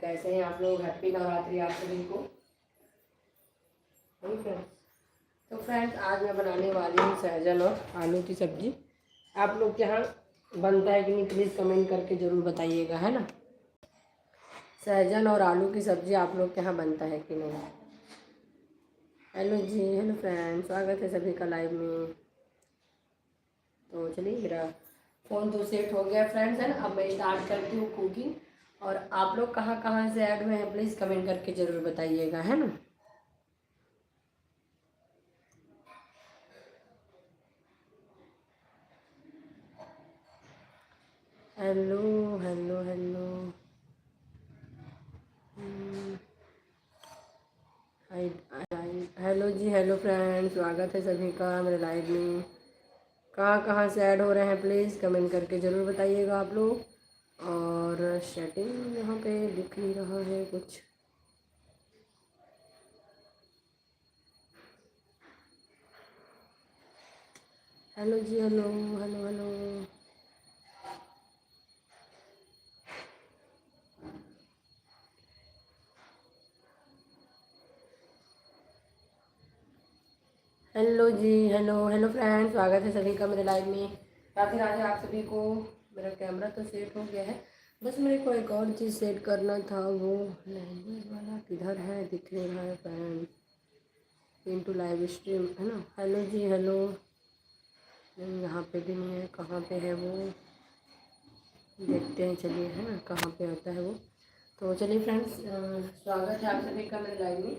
कैसे हैं आप लोग? हैप्पी नवरात्रि आप सभी को। तो फ्रेंड्स आज मैं बनाने वाली हूँ सहजन और आलू की सब्जी। आप लोग के यहाँ बनता है कि नहीं प्लीज़ कमेंट करके ज़रूर बताइएगा, है ना। सहजन और आलू की सब्जी आप लोग के यहाँ बनता है कि नहीं। हेलो जी, हेलो फ्रेंड्स, स्वागत है सभी का लाइव में। तो चलिए, मेरा फ़ोन तो सेट हो गया फ्रेंड्स, है ना। अब मैं स्टार्ट करती हूँ कुकिंग। और आप लोग कहाँ कहाँ से ऐड हुए हैं प्लीज़ कमेंट करके ज़रूर बताइएगा, है ना। हेलो हेलो हेलो हेलो जी, हेलो फ्रेंड्स, स्वागत है सभी का मेरे लाइव में। कहाँ कहाँ से ऐड हो रहे हैं प्लीज़ कमेंट करके ज़रूर बताइएगा आप लोग। और सेटिंग यहाँ पे दिख नहीं रहा है कुछ। हेलो जी, हेलो हेलो हेलो हेलो जी, हेलो हेलो फ्रेंड्स, स्वागत है सभी का मेरे लाइव में। राधे राधे आप सभी को। मेरा कैमरा तो सेट हो गया है, बस मेरे को एक और चीज़ सेट करना था। वो लैंग्वेज वाला किधर है, दिख नहीं रहा है फ्रेंड। इनटू लाइव स्ट्रीम, है ना। हेलो जी, हेलो। नहीं, यहाँ पे भी नहीं है। कहाँ पे है वो, देखते हैं चलिए, है ना, कहाँ पे होता है वो। तो चलिए फ्रेंड्स, स्वागत है आप सभी का मेरे लाइव में।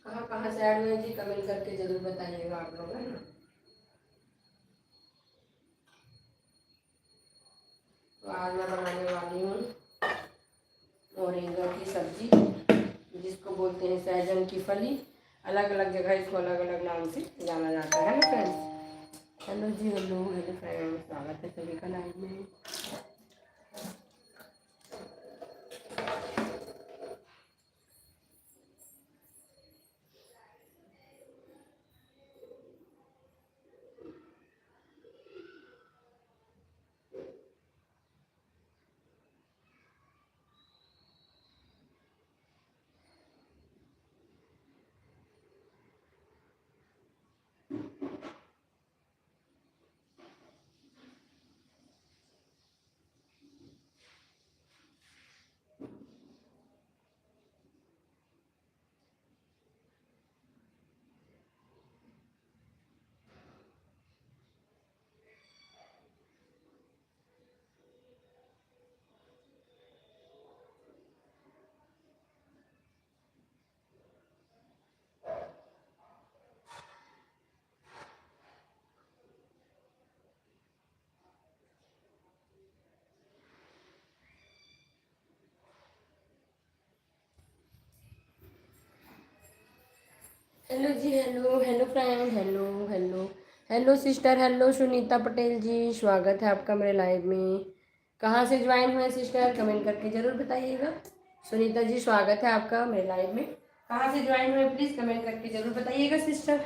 कहाँ कहाँ से ऐड हुए जी कमेंट करके ज़रूर बताइएगा आप लोग, है ना। तो आज मैं बनाने वाली हूँ मोरिंगा की सब्जी, जिसको बोलते हैं सहजन की फली। अलग अलग जगह इसको अलग अलग नाम से जाना जाता है ना फ्रेंड्स। हेलो जी, हेलो हेलो फ्रेंड्स, स्वागत है सभी का लाइव में। हेलो जी, hello hello friend, hello hello hello sister, hello Sunita Patel ji, स्वागत है आपका मेरे लाइव में। कहाँ से ज्वाइन हुए सिस्टर कमेंट करके ज़रूर बताइएगा। सुनीता जी, स्वागत है आपका मेरे लाइव में। कहाँ से ज्वाइन हुए प्लीज़ कमेंट करके ज़रूर बताइएगा सिस्टर।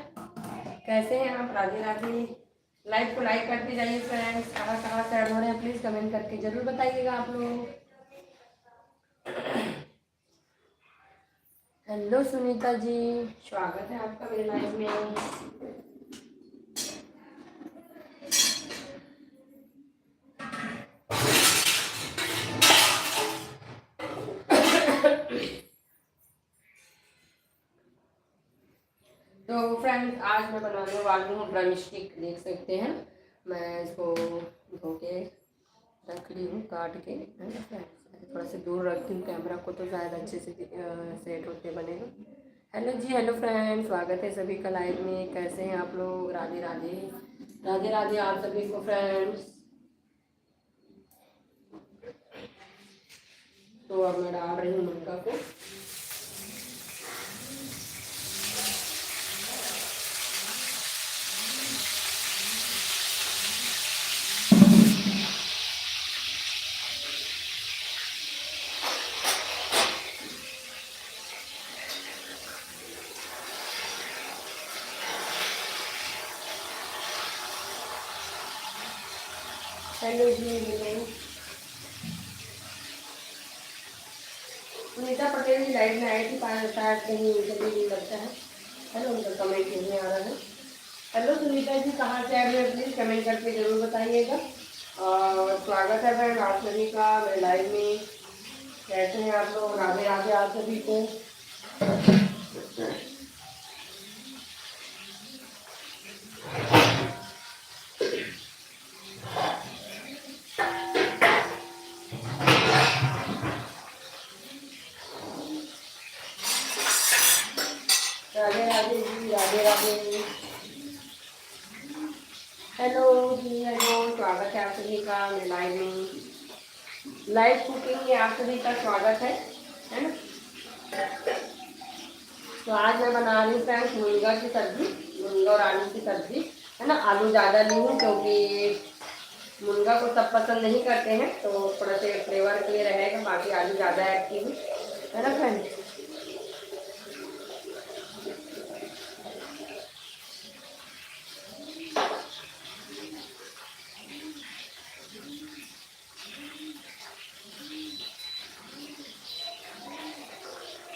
कैसे हैं आप? राधे राधे। लाइव को लाइक करते जाइए फ्रेंड्स। कहाँ कहाँ से ऐड हो रहे हैं प्लीज़ कमेंट करके ज़रूर बताइएगा आप लोग। हेलो सुनीता जी, स्वागत है आपका मेरे लाइव में। तो फ्रेंड्स आज मैं बनाने वाली हूँ ड्रम स्टिक, देख सकते हैं। मैं इसको धो के रख ली हूँ, काट के, है ना फ्रेंड्स। थोड़ा सा दूर रखती हूँ कैमरा को तो शायद अच्छे से सेट होते बनेगा। हेलो जी, हेलो फ्रेंड्स, स्वागत है सभी का लाइव में। कैसे हैं आप लोग? राधे राधे। राधे राधे आप सभी को फ्रेंड्स। तो अब मैं डाल रही हूँ मक्का को। हेलो जी, हेलो। सुनीता पटेल जी लाइव में आई थी, शायद कहीं इंटरव्यू नहीं लगता है ना, उनका कमेंट नहीं आ रहा है। हेलो सुनीता जी, कहाँ से आ रहे हो प्लीज़ कमेंट करके ज़रूर बताइएगा। और स्वागत है बहन आप सभी का मेरे लाइव में। कैसे हैं आप लोग? राधे राधे आप सभी को। राधे राधे जी, राधे राधे। हेलो जी, हेलो, स्वागत है आप सभी का मेरे लाइव में। लाइव कुकिंग में आप सभी का स्वागत है ना। तो आज मैं बना रही हूँ फ्रेंड्स मुनगा की सब्जी, मुनगा और आलू की सब्जी, है ना। आलू ज़्यादा ली हूँ क्योंकि मुनगा को सब पसंद नहीं करते हैं, तो थोड़ा सा फ्लेवर के लिए रहेगा, बाकी आलू ज़्यादा ऐड की हूँ, है ना फ्रेंड्स।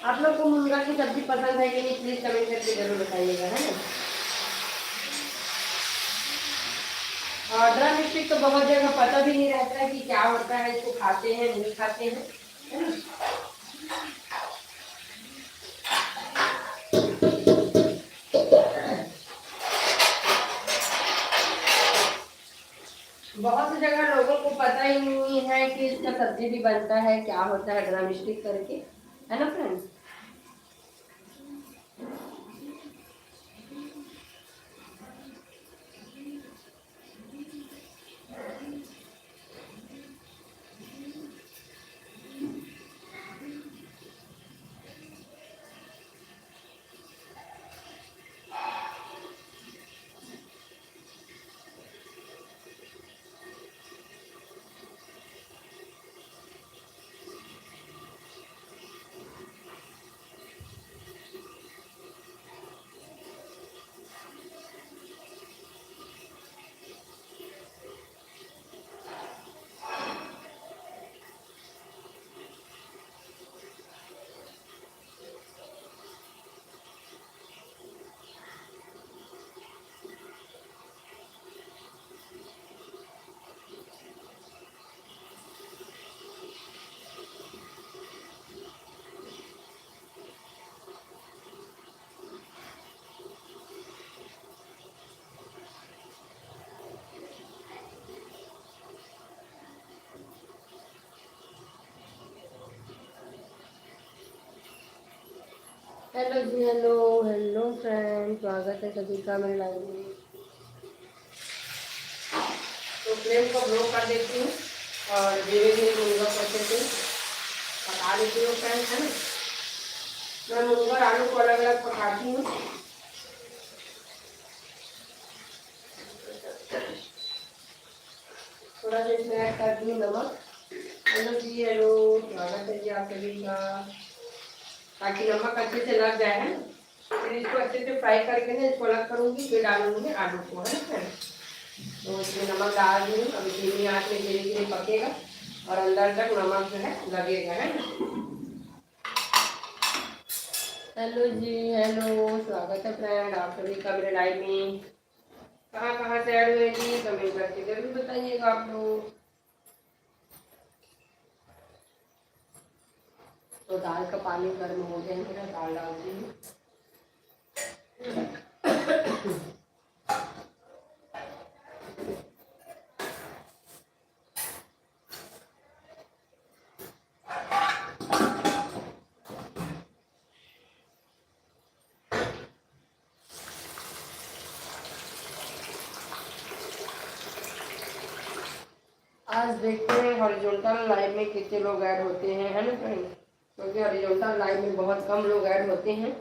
आप लोग को मुनगा की सब्जी पसंद है कि नहीं प्लीज़ कमेंट करके जरूर बताइएगा, है ना। और ड्रम स्टिक तो बहुत जगह पता भी नहीं रहता है कि क्या होता है, इसको खाते हैं नहीं खाते हैं, है ना। बहुत सी जगह लोगों को पता ही नहीं है कि इसका सब्जी भी बनता है, क्या होता है ड्रम स्टिक करके, है ना फ्रेंड्स। हेलो जी, हेलो हेलो फ्रेंड, स्वागत है सभी का मेरे लाइव में। तो फ्लेम को ब्लो कर देती हूँ और धीरे धीरे मुनगा को अच्छे से पका लेती हूँ फ्रेंड्स, है ना। मैं मुनगा और आलू को अलग अलग पकाती हूँ। थोड़ा सा इसमें ऐड कर दी नमक। हेलो जी, हेलो, स्वागत है जी आप सभी का। ताकि नमक अच्छे से लग जाए, है ना। फिर इसको अच्छे से फ्राई करके ना इसको अलग करूँगी, फिर डालूंगी आलू को, है ना फ्रेंड्स। तो इसमें नमक डाल दी, अभी धीमी आंच में धीरे धीरे पकेगा और अंदर तक नमक जो है लगेगा, है ना। हेलो जी, हेलो, स्वागत है फ्रेंड आप सभी का मेरे लाइव में। कहाँ कहाँ से ऐड हुए जी कमेंट करके जरूर बताइएगा आप लोग। तो दाल का पानी गर्म हो गया, मेरा दाल डालती हूँ। आज देखते हैं हॉरिजॉन्टल लाइव में कितने लोग ऐड होते हैं, है ना फ्रेंड। क्योंकि हॉरिजॉन्टल लाइव में बहुत कम लोग ऐड होते हैं,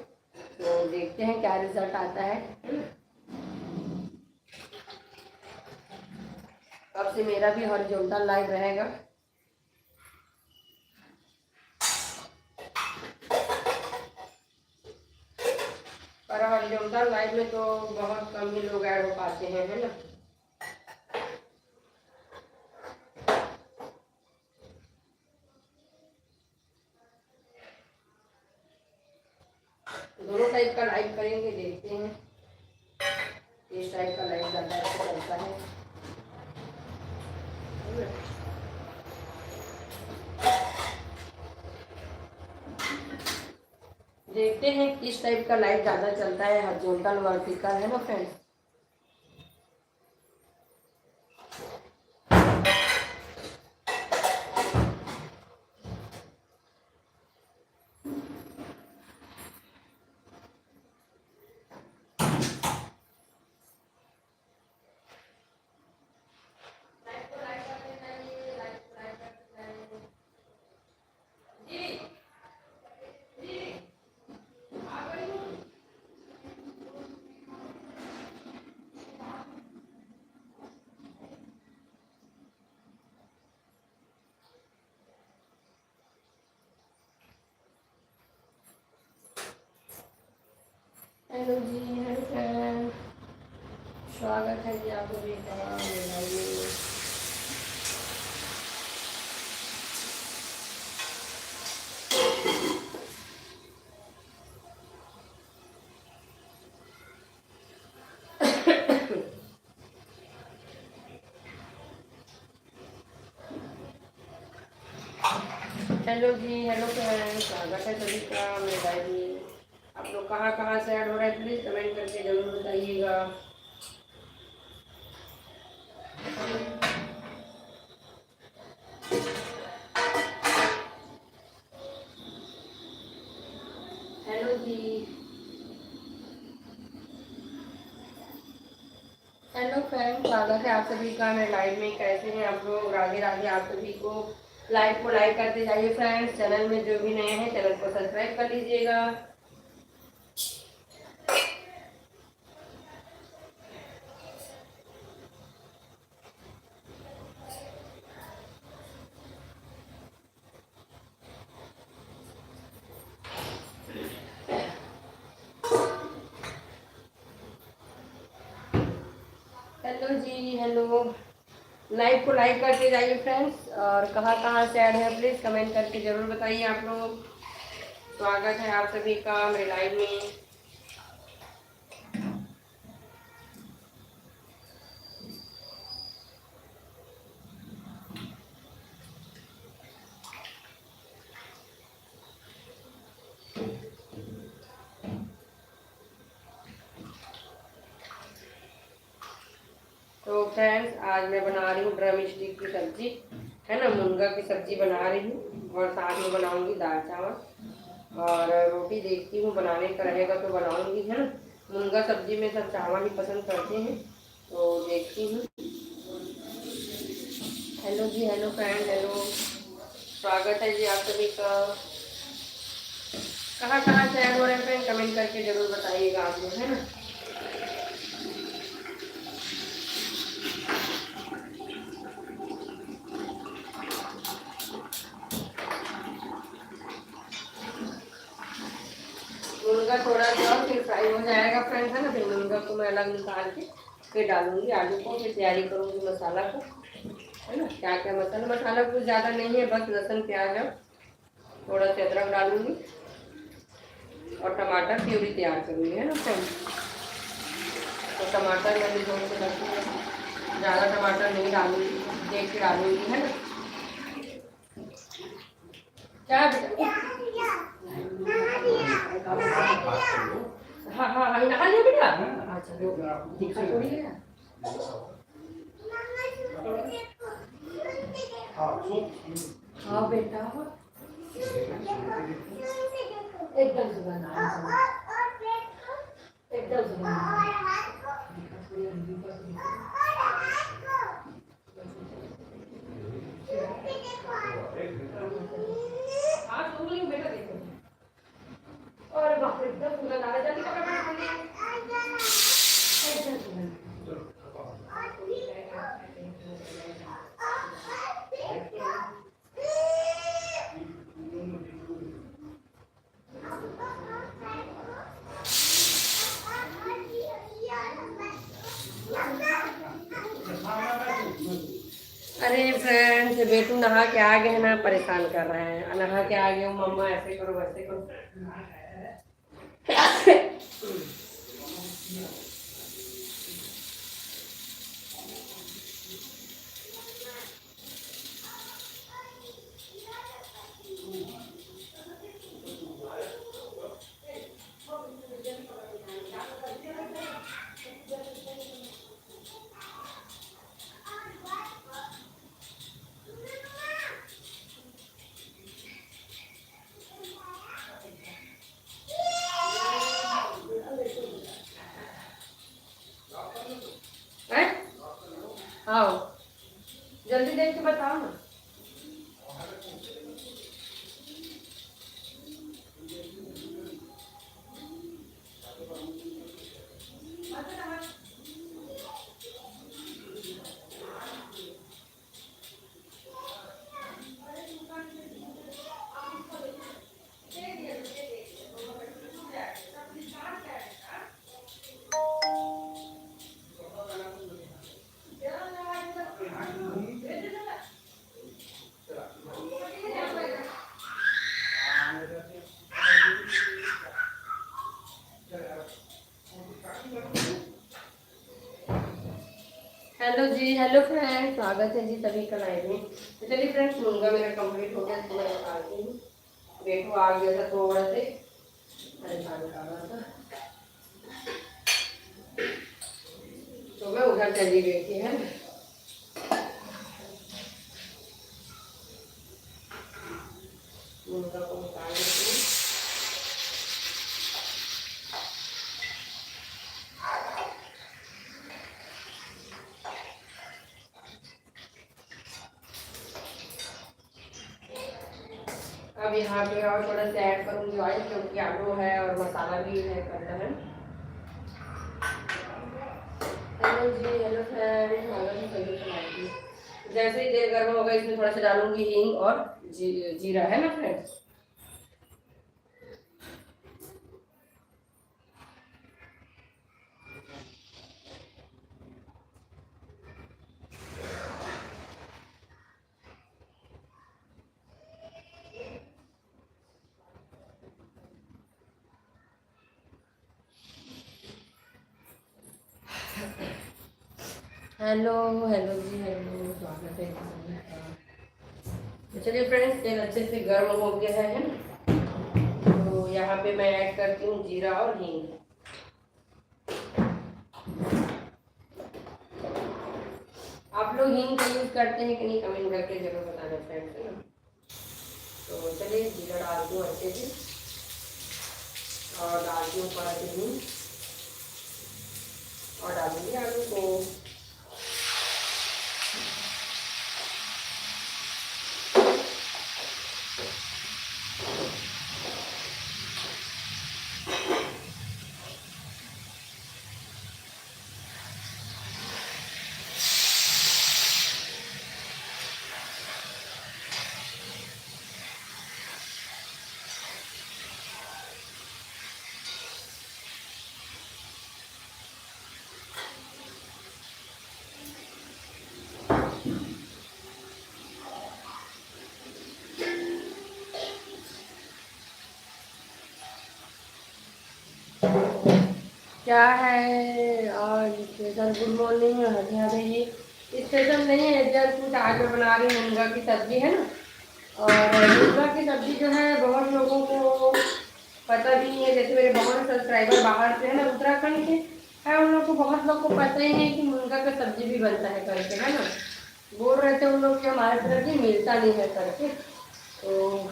तो देखते हैं क्या रिजल्ट आता है ना। अब से मेरा भी हॉरिजॉन्टल लाइव रहेगा। पर हॉरिजॉन्टल लाइव में तो बहुत कम ही लोग ऐड हो पाते हैं, है ना। दोनों टाइप का लाइट करेंगे, देखते हैं किस टाइप का लाइट ज़्यादा अच्छा चलता है। देखते हैं किस टाइप का लाइट ज़्यादा चलता है, हॉरिजॉन्टल वर्टिकल, है ना फ्रेंड्स। हेलो जी, हेलो फ्रेंड, स्वागत है जी आप सभी का मेरा ये। हेलो जी, हेलो फ्रेंड, स्वागत है सभी का मेरा ये। आप लोग कहाँ से ऐड हो रहे हैं प्लीज़ कमेंट करके ज़रूर बताइएगा। हेलो जी, हेलो फ्रेंड, स्वागत है आप सभी का मेरे लाइव में। कैसे हैं आप लोग? राधे राधे आप सभी को। लाइव को लाइक करते जाइए फ्रेंड्स। चैनल में जो भी नए हैं चैनल को सब्सक्राइब कर लीजिएगा। हेलो जी, हेलो, लाइव को लाइक करते जाइए फ्रेंड्स। और कहाँ से ऐड है प्लीज़ कमेंट करके ज़रूर बताइए आप लोग। स्वागत है आप सभी का मेरे लाइव में। तो फ्रेंड्स आज मैं बना रही हूँ ड्रम स्टिक की सब्जी, है ना, मुनगा की सब्जी बना रही हूँ। और साथ में बनाऊंगी दाल चावल और रोटी। देखती हूँ बनाने का रहेगा तो बनाऊंगी, है ना। मुनगा सब्जी में सब चावल ही पसंद करते हैं, तो देखती हूँ। हेलो जी, हेलो फ्रेंड, हेलो, स्वागत है जी आप सभी का। कहाँ से ऐड हो रहे हैं फ्रेंड कमेंट करके जरूर बताइएगा आप लोग, है ना। मुनगा थोड़ा सा फिर फ्राई हो जाएगा फ्रेंड्स, है ना। फिर मुनगा को मैं अलग निकाल के फिर डालूंगी आलू को, फिर तैयारी करूँगी मसाला को, है ना। क्या क्या मसाला कुछ ज़्यादा नहीं है, बस लहसुन प्याज और थोड़ा सा अदरक डालूंगी और टमाटर प्यूरी तैयार करूँगी, है ना फ्रेंड्स। तो टमाटर मैंने थोड़े से लहसुन, ज़्यादा टमाटर नहीं डालूंगी, देख के डालूंगी, है ना। क्या बेटा? हाँ हाँ हाँ, नहा लिया बेटा। अच्छा दिखा थोड़ी है। हाँ बेटा, एकदम सुबह एकदम सुबह। और बाप रे, एकदम सुबह ना जल्दी कपड़े अरे फ्रेंड्स, बेटू नहा के आ गए हैं ना, परेशान कर रहे हैं। नहा के आ गए हो मम्मा, ऐसे करो वैसे करो। आओ जल्दी देख के बताओ ना। हेलो जी, हेलो फ्रेंड्स, स्वागत है जी सभी का लाइव में। तो चलिए फ्रेंड्स, मुनगा मेरा कंप्लीट हो गया, तो मैं निकालती हूँ। बेटू आ गया था थोड़ा से, अरे पानी निकाल रहा था, तो मैं उधर चली गई थी, है ना। मुनगा को निकाल देती हूँ। अब यहाँ पे और थोड़ा सा ऐड करूँगी ऑयल, क्योंकि आलू है और मसाला भी है करना है। हेलो जी, हेलो फ्रेंड्स, स्वागत है सभी का लाइव में। जैसे ही तेल गर्म होगा, इसमें थोड़ा सा डालूंगी हींग और जीरा, है ना फ्रेंड्स। हेलो हेलो जी, हेलो, स्वागत है सभी का। तो चलिए फ्रेंड्स, तेल अच्छे से गर्म हो गया है ना। तो यहाँ पे मैं ऐड करती हूँ जीरा और हींग। आप लोग हींग का यूज करते हैं कि नहीं, कमेंट करके जरूर बताना फ्रेंड्स, है ना। तो चलिए जीरा डालती हूँ अच्छे से, और डालती हूँ थोड़ा सा हींग, और डालूंगी आलू को। क्या है और special? Good morning, Radhe Radhe ji. Special नहीं है, जस्ट कुछ आज मैं बना रही हूँ मुनगा की सब्जी, है ना। और मुनगा की सब्जी जो है बहुत लोगों को पता भी नहीं है। जैसे मेरे बहुत सब्सक्राइबर बाहर से है ना, उत्तराखंड के है, उन लोग को, बहुत लोग को पता ही नहीं कि मुनगा का सब्जी भी बनता है करके, है ना। बोल रहे थे उन लोग कि हमारे तरफ भी मिलता नहीं है करके। तो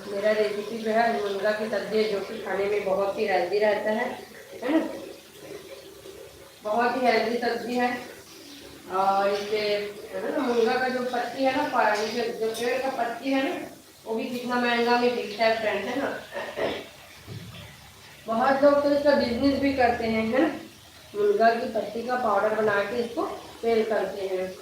मेरा रेसिपी जो है मुनगा की सब्जी है, जो कि खाने में बहुत ही हेल्दी रहता है ना। बहुत ही हेल्दी सब्जी है। और इससे है ना, मुनगा का जो पत्ती है ना, जो पेड़ का पत्ती है ना, वो भी कितना महंगा में बिकता है फ्रेंड, है ना। बहुत लोग तो इसका बिजनेस भी करते हैं, है ना। मुनगा की पत्ती का पाउडर बना के इसको सेल करते हैं।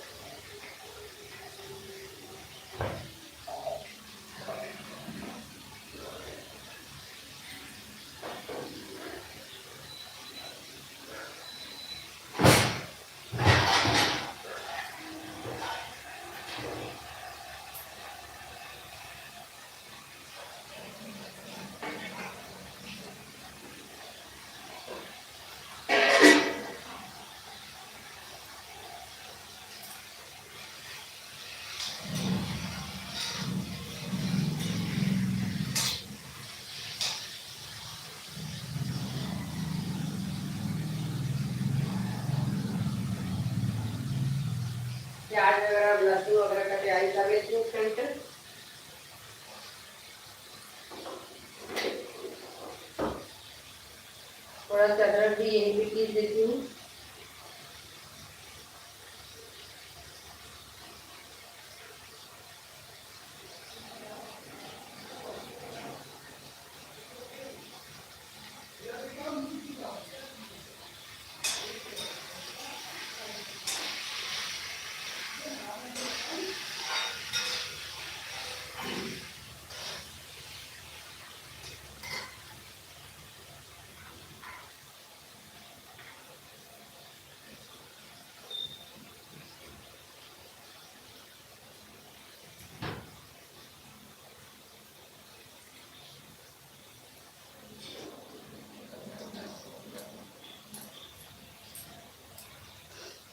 प्याज वगैरह लहसुन वगैरह का तैयारी कर लेती हूँ फ्रेंड्स। थोड़ा सा अदरक भी यही भी पीस देती हूँ।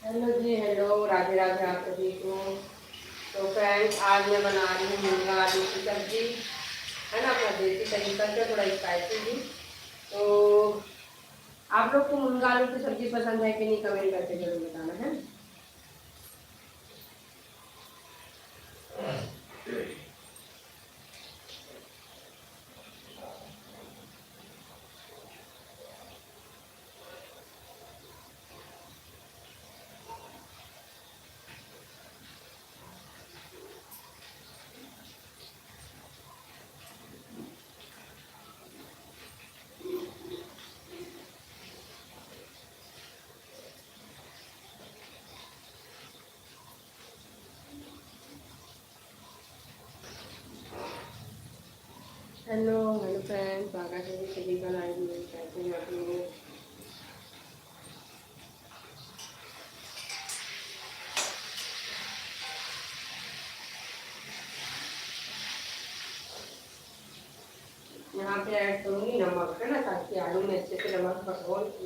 हेलो जी, हेलो, राधे राधे आप सभी को। तो फ्रेंड्स आज मैं बना रही हूँ मूंगा आलू की सब्जी, है ना, अपना देसी तरीका से, थोड़ा स्पाइसी भी। तो आप लोग को मूंगा आलू की सब्जी पसंद है कि नहीं, कमेंट करके जरूर बताना है। हेलो हेलो फ्रेंड्स, स्वागत है सभी का लाइव में। कैसे हैं आप लोग? यहाँ पे ऐड करूँगी नमक, है ना, ताकि आलू में अच्छे से नमक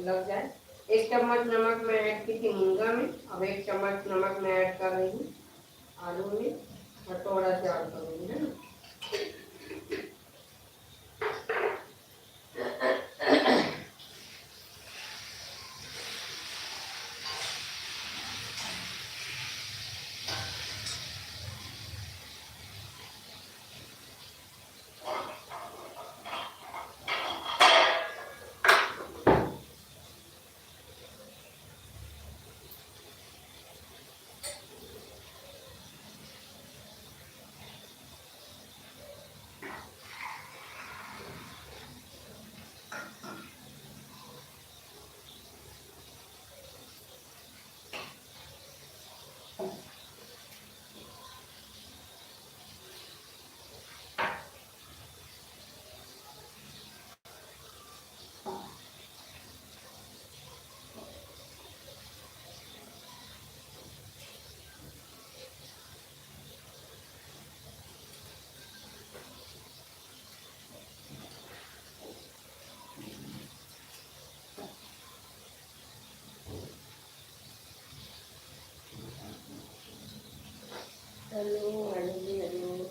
लग जाए। 1 चम्मच नमक मैं ऐड की थी मूंगा में, अब 1 चम्मच नमक मैं ऐड कर रही हूँ आलू में, और थोड़ा सा ऐड करूँगी, है ना। हेलो हेलो जी, हेलो।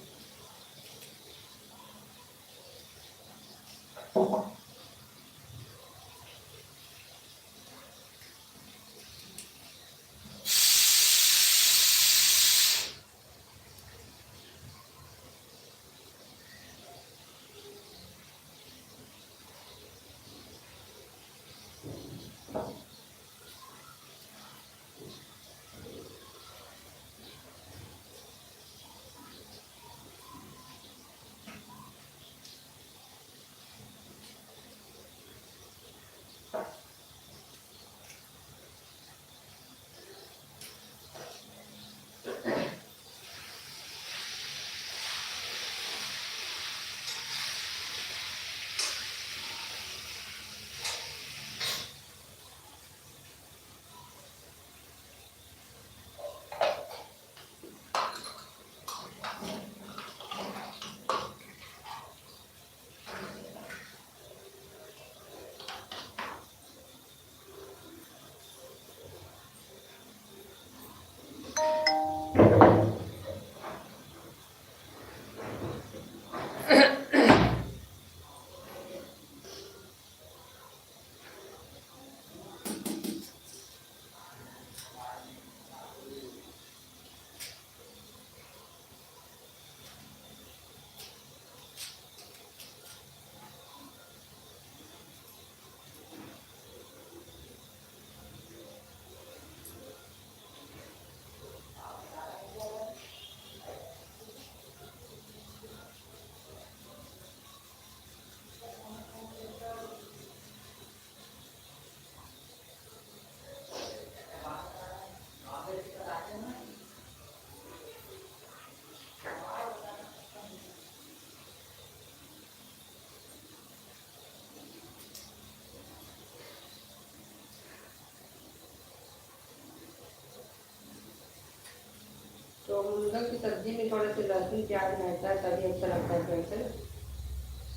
तो मुनगा की सब्ज़ी में थोड़ा सा लहसुन प्याज रहता है तभी अच्छा लगता है फ्रेंड्स, है ना।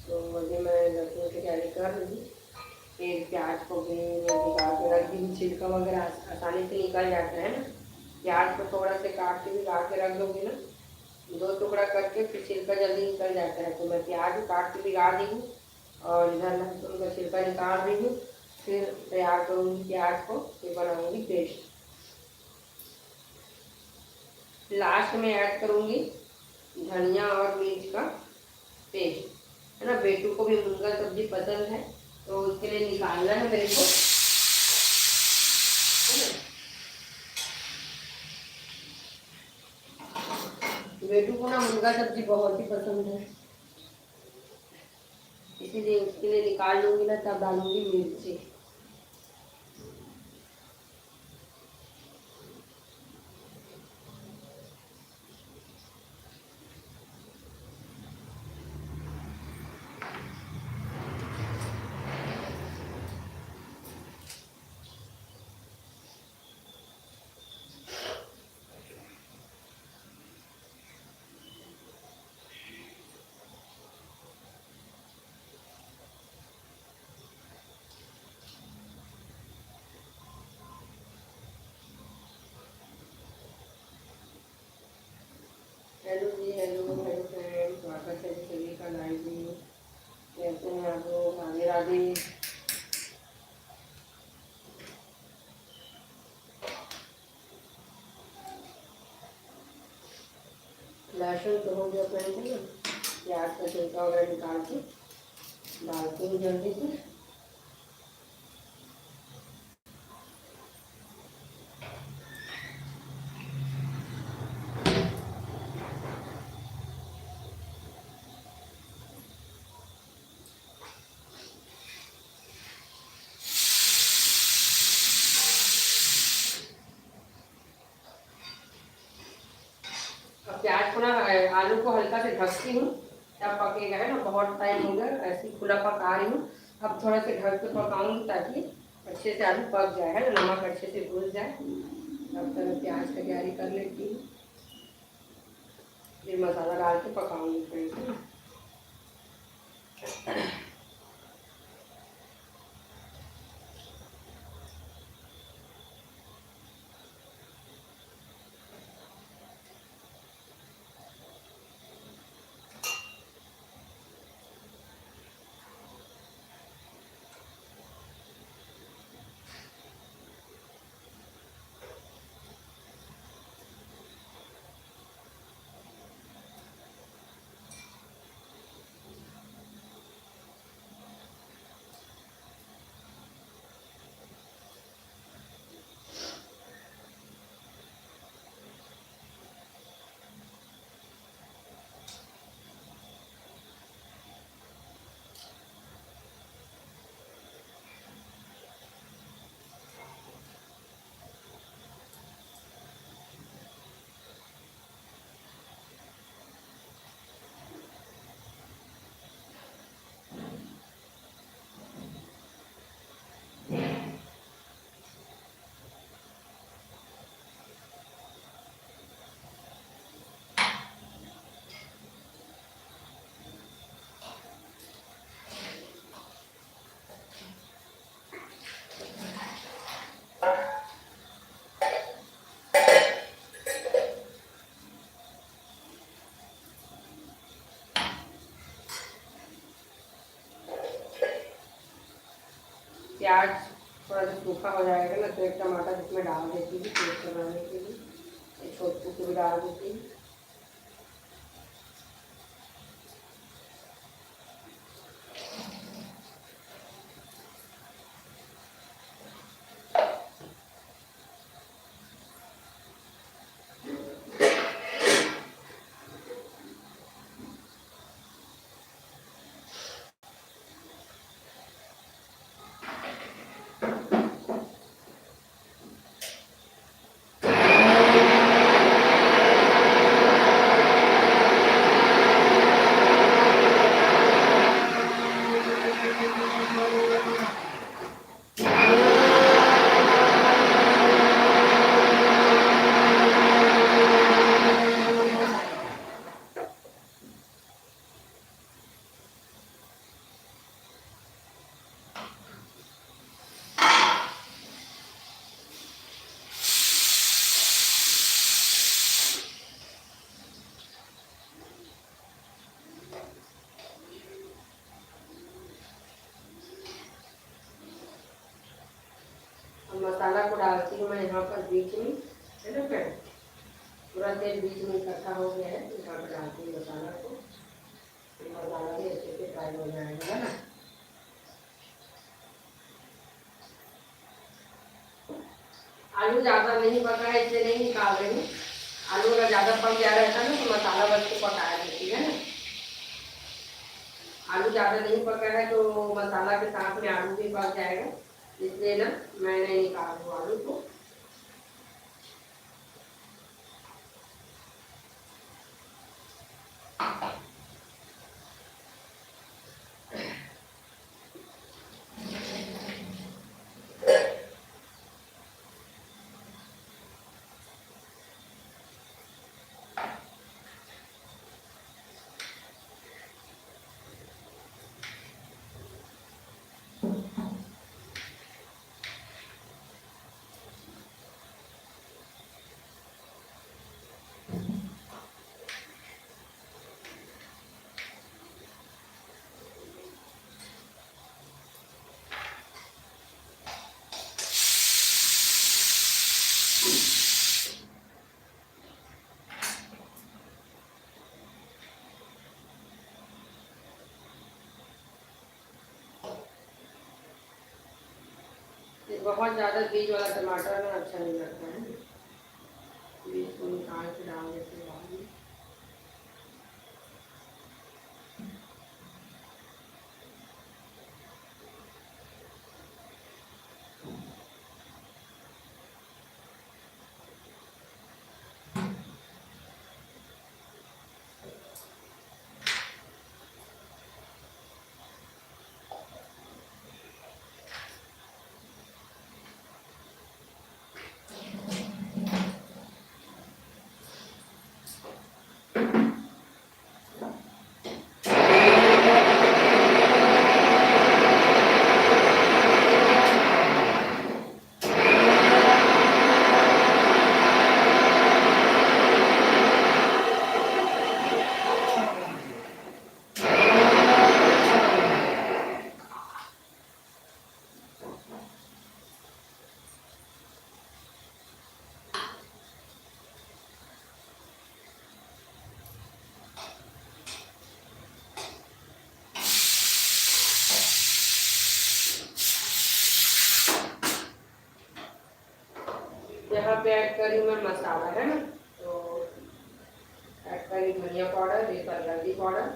तो अभी मैं लहसुन की तैयारी कर रही हूँ। फिर प्याज को भी मैं निकाल के रख दी, छिलका वगैरह आसानी से निकल जाता है ना। प्याज को थोड़ा से काट के भी ला के रख दोगे ना, 2 टुकड़ा करके, फिर छिलका जल्दी निकल जाता है। तो मैं प्याज काट के भिगा दी हूँ और इधर लहसुन का छिलका निकाल रही हूँ। फिर तैयार करूँगी प्याज को, फिर बनाऊँगी पेस्ट। लास्ट में ऐड करूँगी धनिया और मिर्च का पेस्ट, है ना। बेटू को भी मुनगा सब्जी पसंद है तो उसके लिए निकालना है मेरे को, है ना। बेटू को ना मुनगा सब्जी बहुत ही पसंद है, इसीलिए उसके लिए निकाल लूँगी ना, तब डालूँगी मिर्ची। हेलो जी, हेलो हेलो फ्रेंड, स्वागत है सभी का लाइव में। कैसे हैं आप लोग? राधे राधे। लहसुन तो हो गया फ्रेंड, है ना। प्याज का छिलका वगैरह निकाल के डालती हूँ जल्दी से। अब प्याज को ना, आलू को हल्का से ढकती हूँ, तब पकेगा, है ना। बहुत टाइम हो गया ऐसे खुला पका रही हूँ। अब थोड़ा से ढक के पकाऊंगी ताकि अच्छे से आलू पक जाए, है ना, नमक अच्छे से घुल जाए। तब तक मैं प्याज की तैयारी कर लेती हूँ, फिर मसाला डाल के पकाऊंगी फ्रेंड्स। प्याज थोड़ा सा सूखा हो जाएगा ना, तो एक टमाटर इसमें डाल देती हूँ पेस्ट बनाने के लिए, एक छोटू को भी डाल देती हूँ। को डालती हूँ मैं यहाँ पर बीच में, है ना फ्रेंड। पूरा तेल बीच में इकट्ठा हो गया है, यहाँ पर डालती हूँ मसाला को। मसाला भी अच्छे से फ्राई हो जाएगा, है ना। आलू ज़्यादा नहीं पका है इसलिए नहीं निकाल रही हूँ। आलू अगर ज़्यादा पक गया रहता ना तो मसाला बस को पकाया देती है ना। आलू ज़्यादा नहीं पका है तो मसाला के साथ में आलू भी पक जाएगा, इसलिए ना मैं नहीं निकाल रही हूँ आलू को। बहुत ज़्यादा बीज वाला टमाटर ना अच्छा नहीं लगता है, बीज को निकाल के डाल देते हैं बाद में। यहाँ पे ऐड करी मैं मसाला, है ना। तो ऐड करी धनिया पाउडर, ये पर हल्दी पाउडर,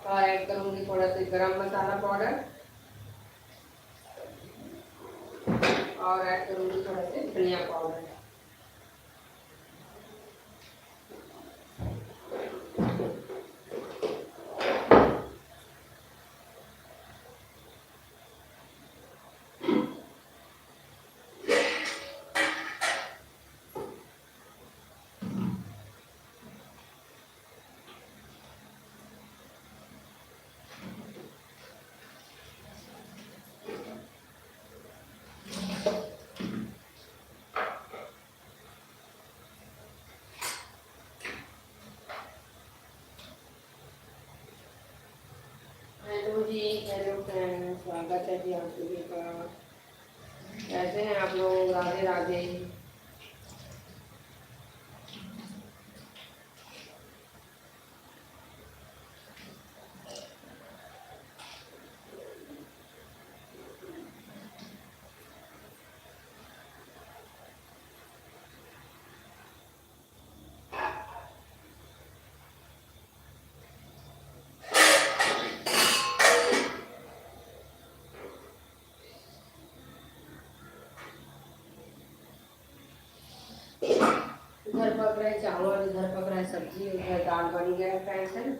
और ऐड करूँगी थोड़ा सा गरम मसाला पाउडर, और ऐड करूँगी थोड़ा सा धनिया पाउडर। हेलो जी, हेलो फ्रेंड्स, स्वागत है जी आप सभी का। कैसे हैं आप लोग? राधे राधे। इधर पक रहे चावल, इधर पक रहा है सब्जी, उधर दाल बन गया फ्रेंड्स, है ना।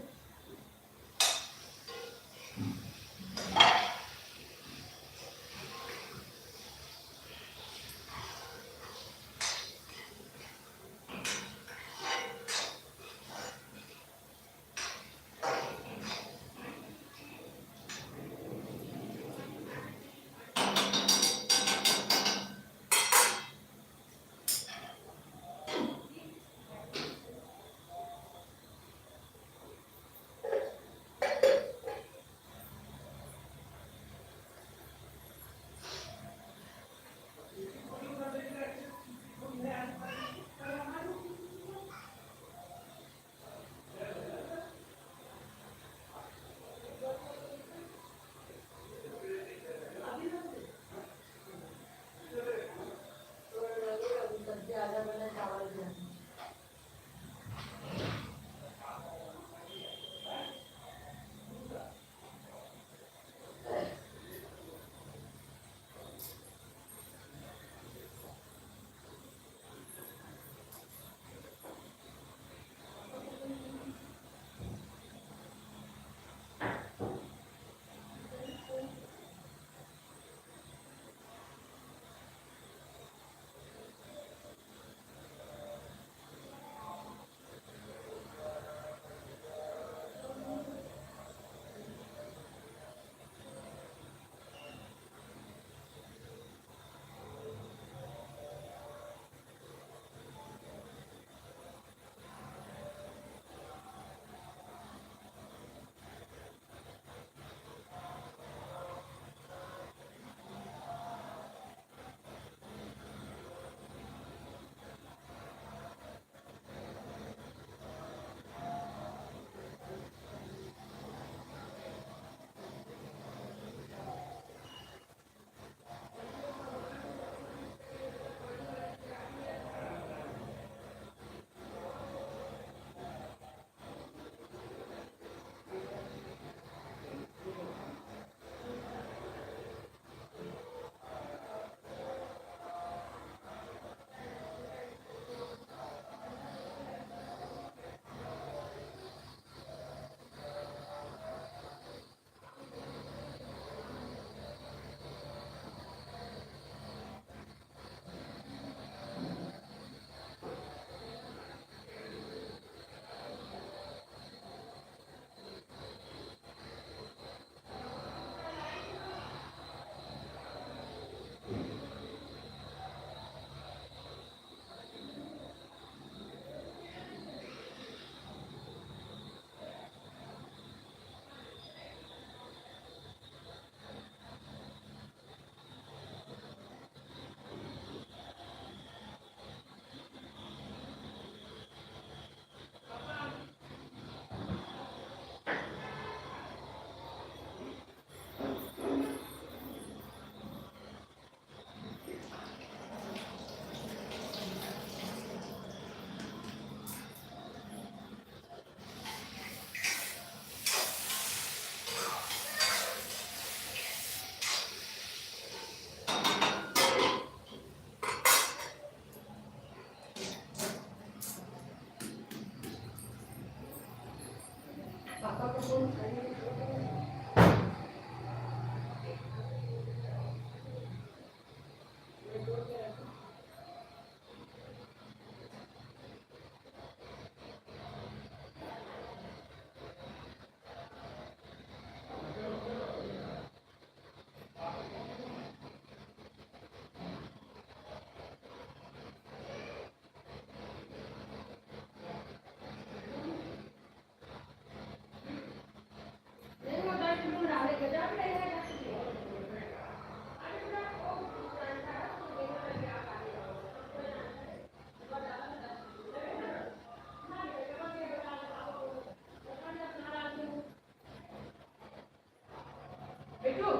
बैठो,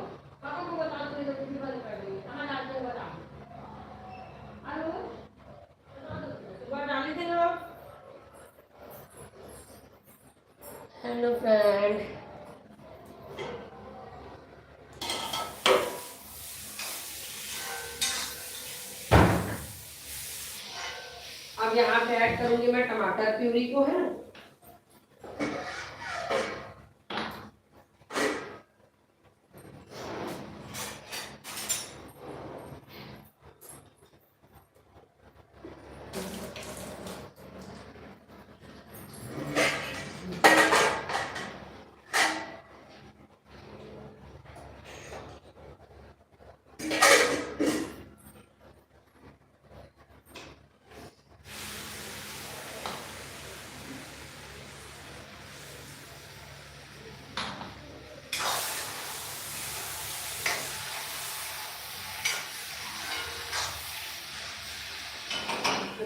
पापा को बता दो, इधर टीवी बंद कर देंगे, कहाँ डालते हो बता। हेलो, बता दो, सुबह डाली थी ना। हेलो फ्रेंड, अब यहाँ पे ऐड करूंगी मैं टमाटर प्यूरी को, है ना।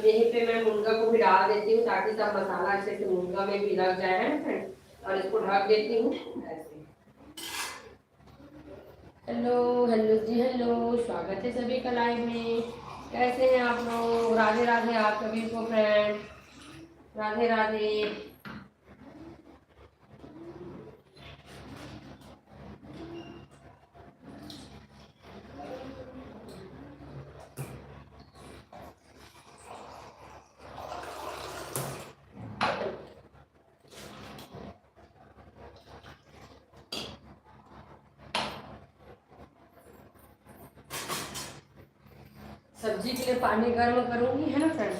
यहीं पे मैं मुनगा को भी डाल देती हूँ ताकि सब मसाला अच्छे से मुनगा में भी लग जाए, है ना फ्रेंड। और इसको ढक देती हूँ ऐसे। हेलो हेलो जी, हेलो, स्वागत है सभी का लाइव में। कैसे हैं आप लोग? राधे राधे आप सभी को फ्रेंड, राधे राधे। सब्जी के लिए पानी गर्म करूंगी, है ना फ्रेंड।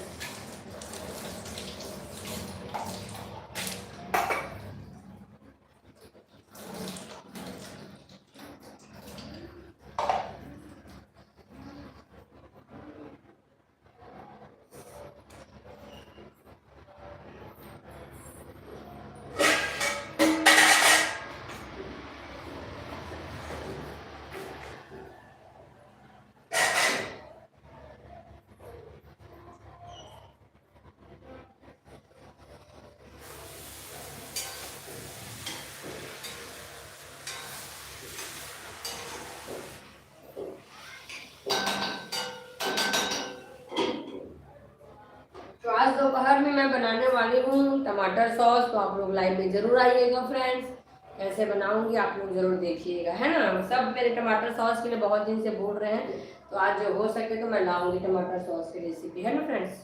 तो आज दोपहर में मैं बनाने वाली हूँ टमाटर सॉस, तो आप लोग लाइव में जरूर आइएगा फ्रेंड्स। कैसे बनाऊंगी आप लोग जरूर देखिएगा, है ना। सब मेरे टमाटर सॉस के लिए बहुत दिन से बोल रहे हैं, तो आज जो हो सके तो मैं लाऊंगी टमाटर सॉस की रेसिपी, है ना फ्रेंड्स।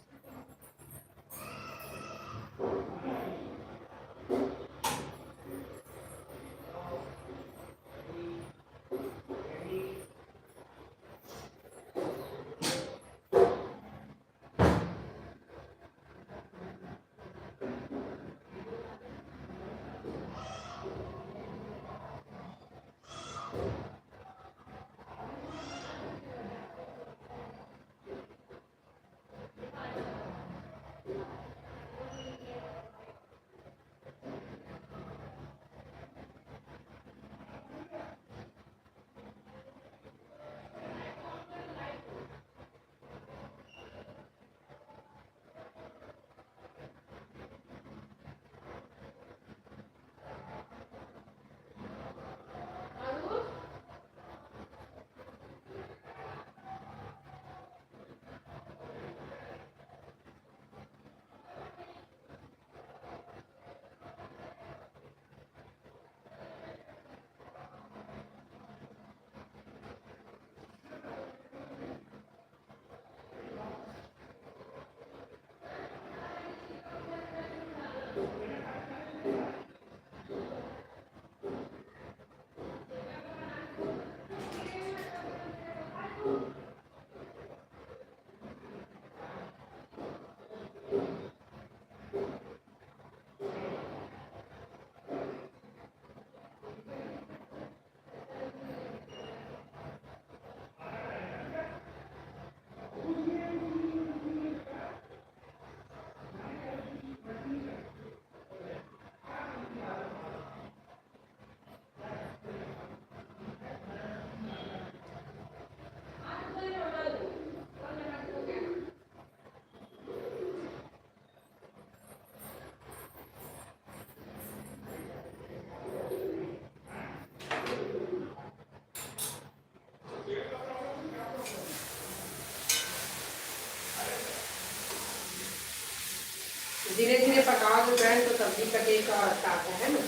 धीरे धीरे पकाओ तो फ्रेंड तो सब्जी का टेस्ट और अच्छा आता है ना।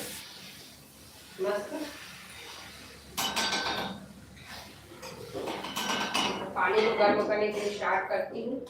मस्त। पानी को गर्म करने के लिए स्टार्ट करती हूँ।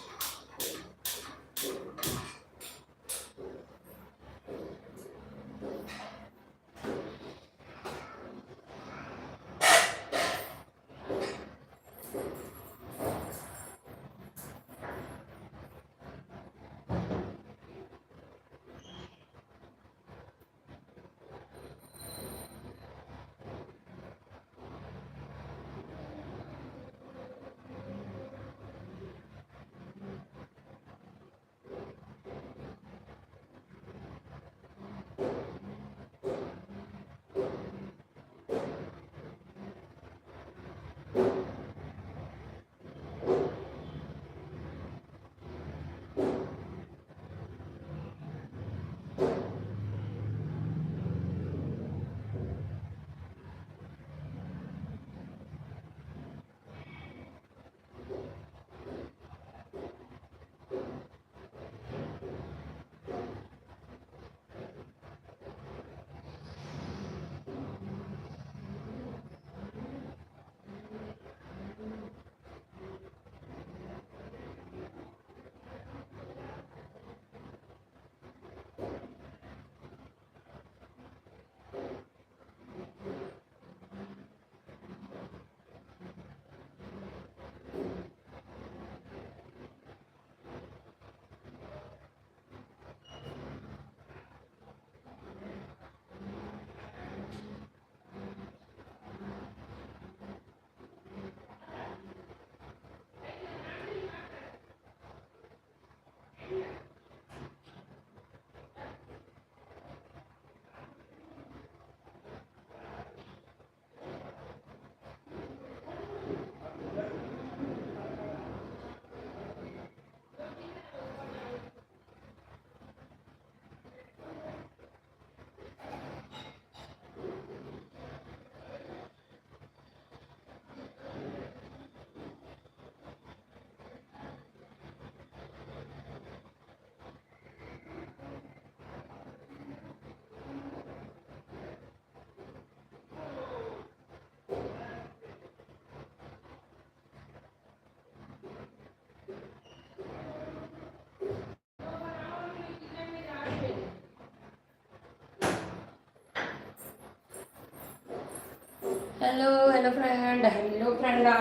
हेलो हेलो फ्रेंड, हेलो फ्रेंडा,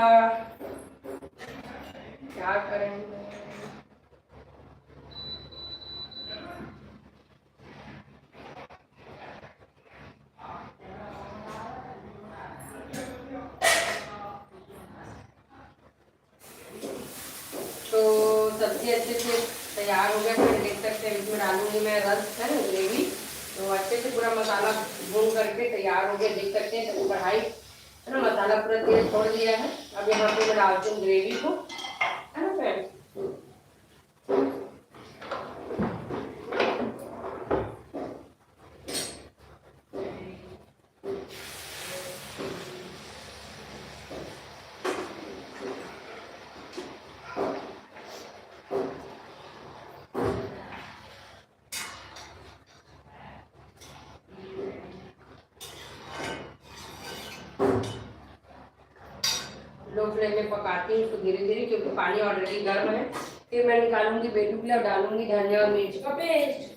क्या करेंगे? तो सब्जी अच्छे से तैयार हो गया। फिर देख सकते हैं इसमें डालूंगी मैं रस, है ना, ग्रेवी। तो अच्छे से पूरा मसाला भून करके तैयार हो गया, देख सकते हैं। तो कढ़ाई, है ना, मसाला पूरा तेल छोड़ दिया है। अब यहाँ पे मैं डालती हूँ ग्रेवी को, है ना फ्रेंड। लो फ्लेम में पकाती हूँ इसको धीरे धीरे, क्योंकि पानी ऑलरेडी गर्म है। फिर मैं निकालूंगी बेटुकले और डालूंगी धनिया और मिर्च का पेस्ट।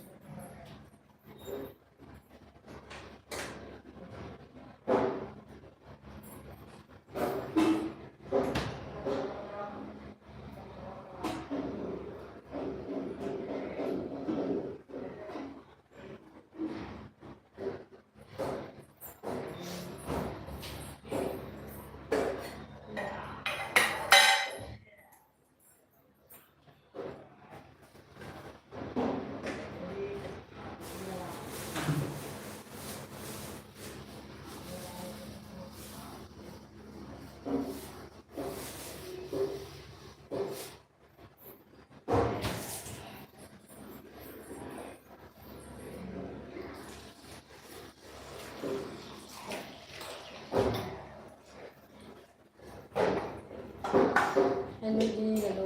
हेलो जी, हेलो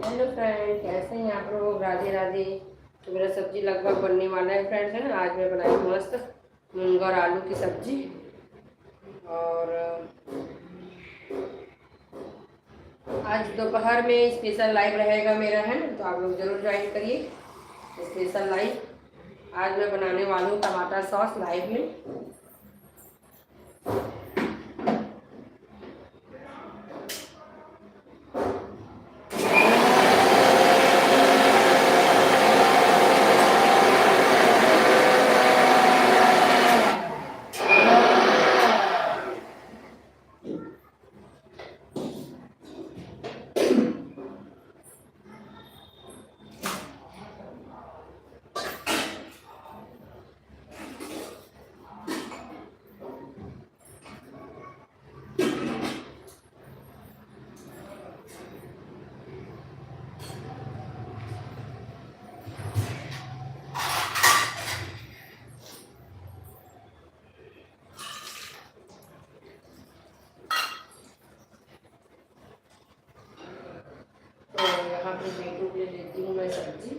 हेलो फ्रेंड, कैसे हैं आप लोग? राधे राधे। तो मेरा सब्जी लगभग बनने वाला है फ्रेंड्स, है ना। आज मैं बनाई मस्त मूंग और आलू की सब्जी। और आज दोपहर में स्पेशल लाइव रहेगा मेरा, है ना, तो आप लोग ज़रूर ज्वाइन करिए स्पेशल लाइव। आज मैं बनाने वाली हूँ टमाटर सॉस लाइव में। तो यहाँ पे बेटू ले लेती हूँ मैं सब्जी।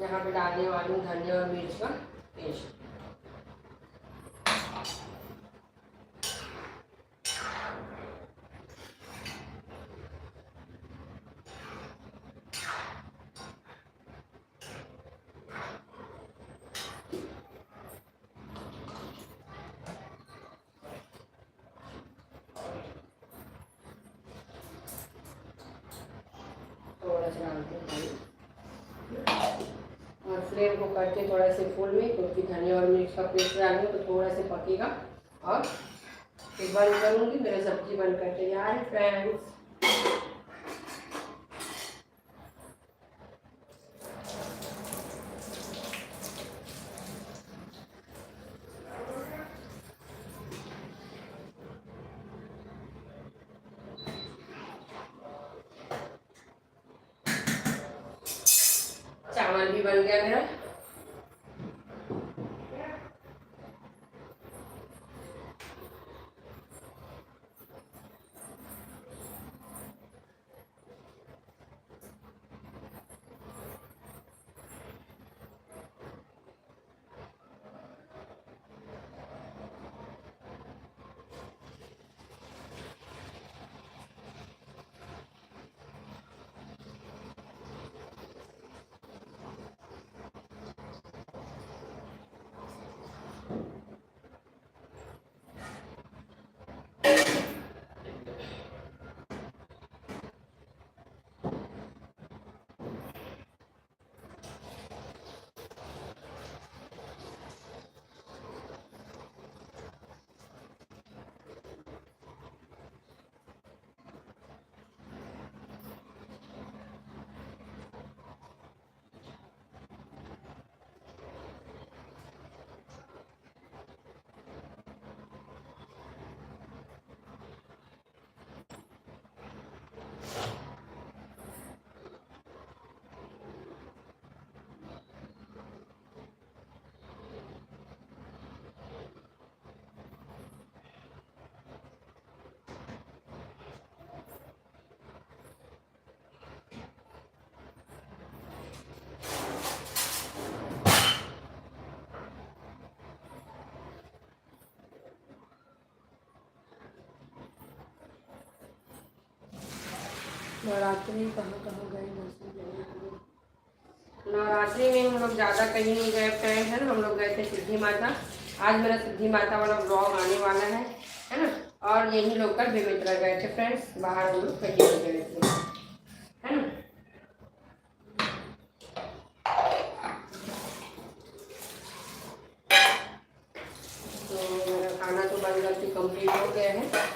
यहाँ पे डालने वाली हूँ धनिया और मिर्च का पेस्ट। थोड़ा सा डालते हैं पानी और फ्लेम को करते हैं थोड़ा से फुल में, क्योंकि धनिया और मिर्च का पेस्ट डालेंगे तो थोड़ा से पकेगा। और फिर बंद करूँगी, मेरा सब्जी बनकर तैयार है फ्रेंड्स। चावल भी बन गया मेरा। नवरात्रि कहाँ कहाँ गए? नवरात्रि में हम लोग ज़्यादा कहीं नहीं गए फ्रेंड, है ना। हम लोग गए थे सिद्धि माता। आज मेरा सिद्धि माता वाला ब्लॉग आने वाला है ना। और यही लोकल बेमेतरा गए थे फ्रेंड्स, बाहर हम लोग कहीं नहीं गए थे, है ना। तो मेरा खाना तो बन करके कंप्लीट हो गया है।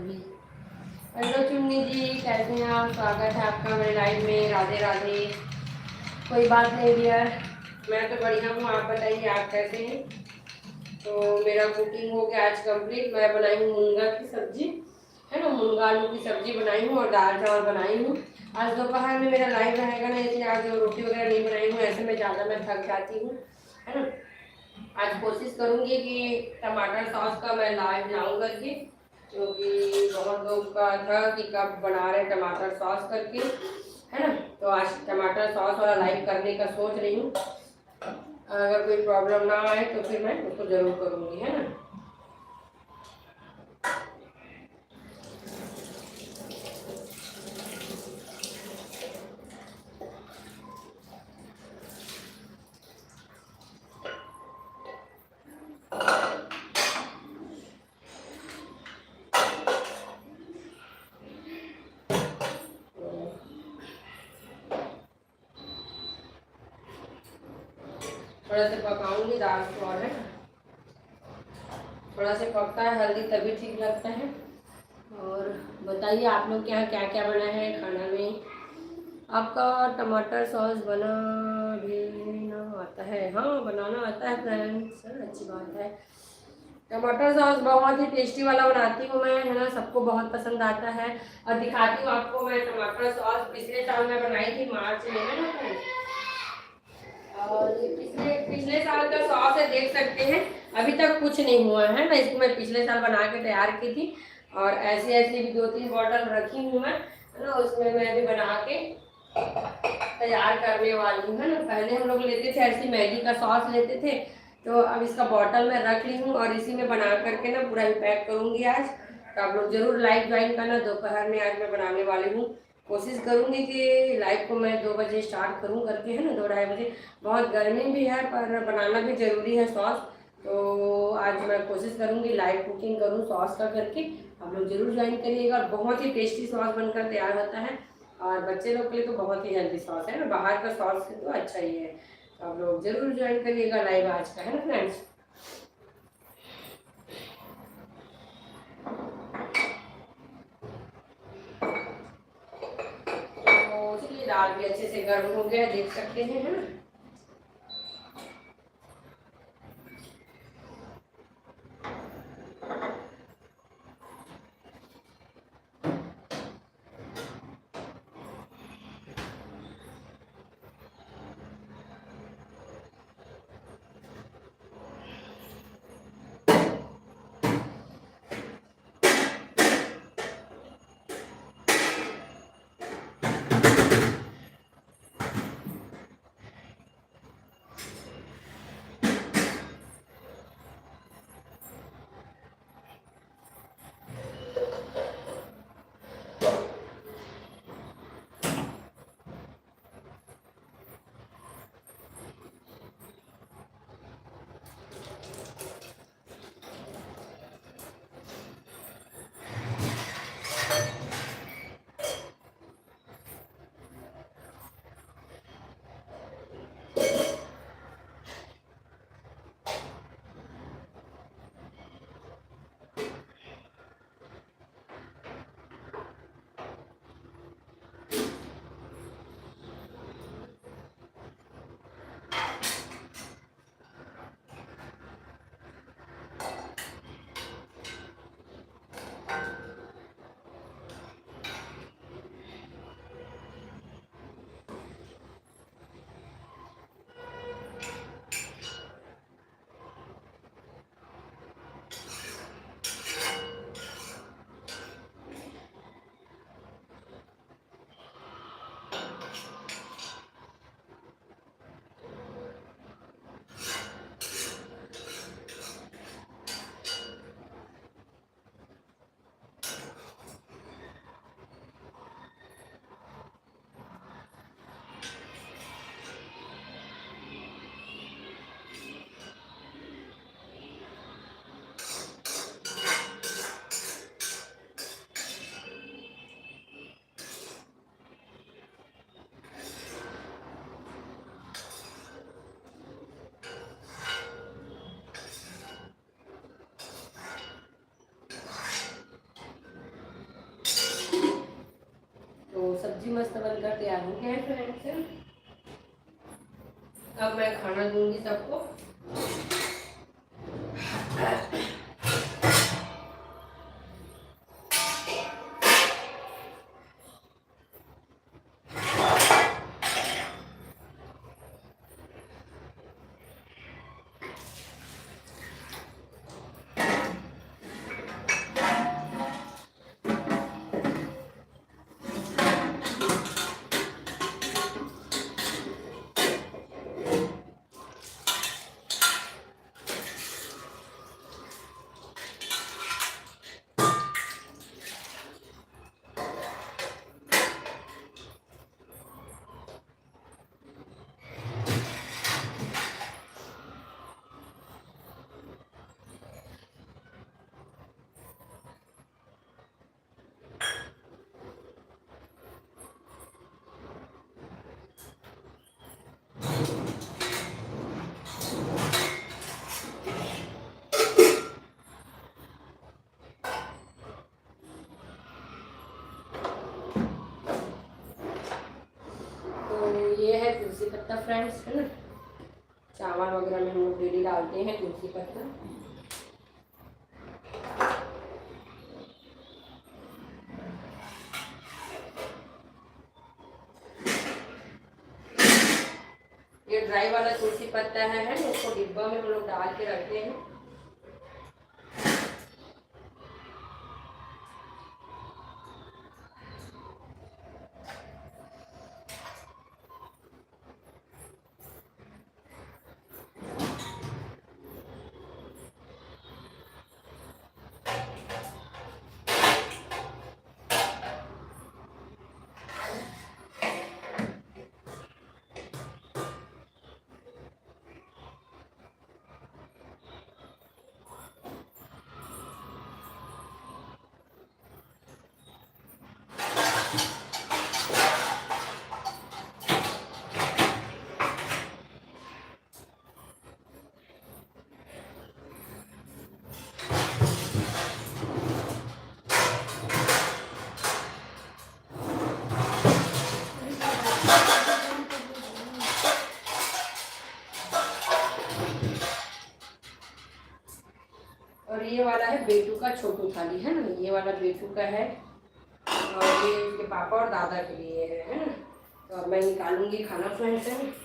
भी। हेलो चुन्नी जी, कैसे हैं आप? स्वागत है आपका मेरे लाइव में। राधे राधे। कोई बात नहीं डियर, मैं तो बढ़िया हूँ, आप बताइए आप कैसे हैं? तो मेरा कुकिंग हो गया आज कंप्लीट। मैं बनाई हूँ मूंगा की सब्जी, है ना, मूंगा आलू की सब्जी बनाई हूँ और दाल चावल बनाई हूँ। आज दोपहर में मेरा लाइव रहेगा ना, इसलिए आज रोटी वगैरह नहीं बनाई हूँ। ऐसे में ज़्यादा मैं थक जाती हूँ, है ना। आज कोशिश करूँगी कि टमाटर सॉस का मैं लाइव लाऊँ करके, क्योंकि बहुत लोग का था कि कब बना रहे टमाटर सॉस करके, है ना। तो आज टमाटर सॉस वाला लाइव करने का सोच रही हूँ। अगर कोई प्रॉब्लम ना आए तो फिर मैं उसको ज़रूर करूँगी, है ना। थोड़ा सा पकाऊंगी दाल को, और है ना, थोड़ा सा पकता है हल्दी तभी ठीक लगता है। और बताइए आप लोग के यहाँ क्या क्या बना है खाना में? आपका टमाटर सॉस बना भी ना आता है? हाँ, बनाना आता है फ्रेंड्स, अच्छी बात है। टमाटर सॉस बहुत ही टेस्टी वाला बनाती हूँ मैं, है ना, सबको बहुत पसंद आता है। और दिखाती हूँ आपको मैं टमाटर सॉस पिछले साल में बनाई थी मार्च में, है ना फ्रेंड्स। और ये पिछले पिछले साल का सॉस है, देख सकते हैं। अभी तक कुछ नहीं हुआ है ना, इसको मैं पिछले साल बना के तैयार की थी। और ऐसी ऐसी भी 2-3 बॉटल रखी हूँ मैं, है ना, उसमें मैं अभी बना के तैयार करने वाली हूँ, है ना। पहले हम लोग लेते थे ऐसी मैगी का सॉस लेते थे, तो अब इसका बॉटल में रख ली हूँ और इसी में बना करके ना पूरा ही पैक करूँगी आज। तो आप लोग जरूर लाइव ज्वाइन करना। दोपहर में आज मैं बनाने वाली हूँ। कोशिश करूँगी कि लाइव को मैं 2 बजे स्टार्ट करूँ करके, है ना, 2-2:30 बजे। बहुत गर्मी भी है पर बनाना भी ज़रूरी है सॉस। तो आज मैं कोशिश करूँगी लाइव कुकिंग करूँ सॉस का करके। आप लोग जरूर ज्वाइन करिएगा। और बहुत ही टेस्टी सॉस बनकर तैयार होता है, और बच्चे लोग के लिए तो बहुत ही हेल्दी सॉस है ना, बाहर का सॉस से तो अच्छा ही है। तो आप लोग जरूर ज्वाइन करिएगा लाइव आज का, है ना फ्रेंड्स। तो चलिए, दाल भी अच्छे से गर्म हो गया, देख सकते हैं, है ना। तो सब्जी मस्त बनकर तैयार हो गया है फ्रेंड्स। अब मैं खाना दूंगी सबको। ये है तुलसी पत्ता फ्रेंड्स, है ना। चावल वगैरह में हम लोग डेली डालते हैं तुलसी पत्ता। ये ड्राई वाला तुलसी पत्ता है ना, इसको डिब्बा में हम लोग डाल के रखते हैं। और ये वाला है बेटू का छोटू थाली, है ना। ये वाला बेटू का है और ये उसके पापा और दादा के लिए है ना। तो अब मैं निकालूंगी खाना फ्रेंड्स से।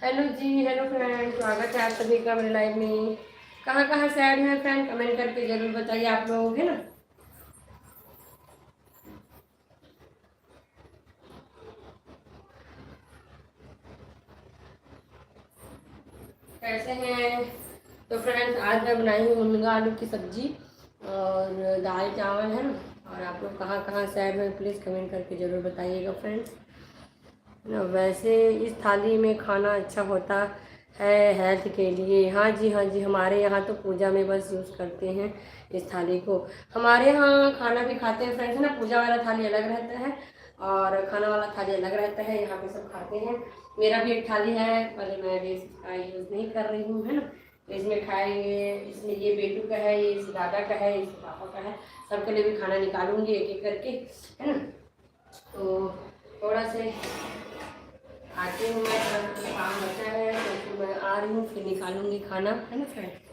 हेलो जी, हेलो फ्रेंड, स्वागत है आप सभी का मेरे लाइव में। कहाँ कहाँ से ऐड है फ्रेंड, कमेंट करके जरूर बताइए आप लोग, है ना। कैसे हैं। तो फ्रेंड्स, आज मैं बनाई हूँ मुनगा आलू की सब्जी और दाल चावल, है ना। और आप लोग कहाँ कहाँ से ऐड हैं प्लीज़ कमेंट करके ज़रूर बताइएगा फ्रेंड्स। ना वैसे इस थाली में खाना अच्छा होता है हेल्थ के लिए। हाँ जी, हाँ जी, हमारे यहाँ तो पूजा में बस यूज़ करते हैं इस थाली को। हमारे यहाँ खाना भी खाते हैं फ्रेंड्स, ना। पूजा वाला थाली अलग रहता है और खाना वाला थाली अलग रहता है। यहाँ पे सब खाते हैं। मेरा भी एक थाली है, पहले मैं भी इसका यूज़ नहीं कर रही हूँ, है ना। तो इसमें खाएंगे, इसमें ये बेटू का है, ये इस दादा का है, इस पापा का है। सबके लिए भी खाना निकालूंगी एक एक करके, है ना। तो थोड़ा से आती हूँ मैं, काम बचा है तो फिर मैं आ रही हूँ, फिर निकालूंगी खाना, है ना फ्रेंड।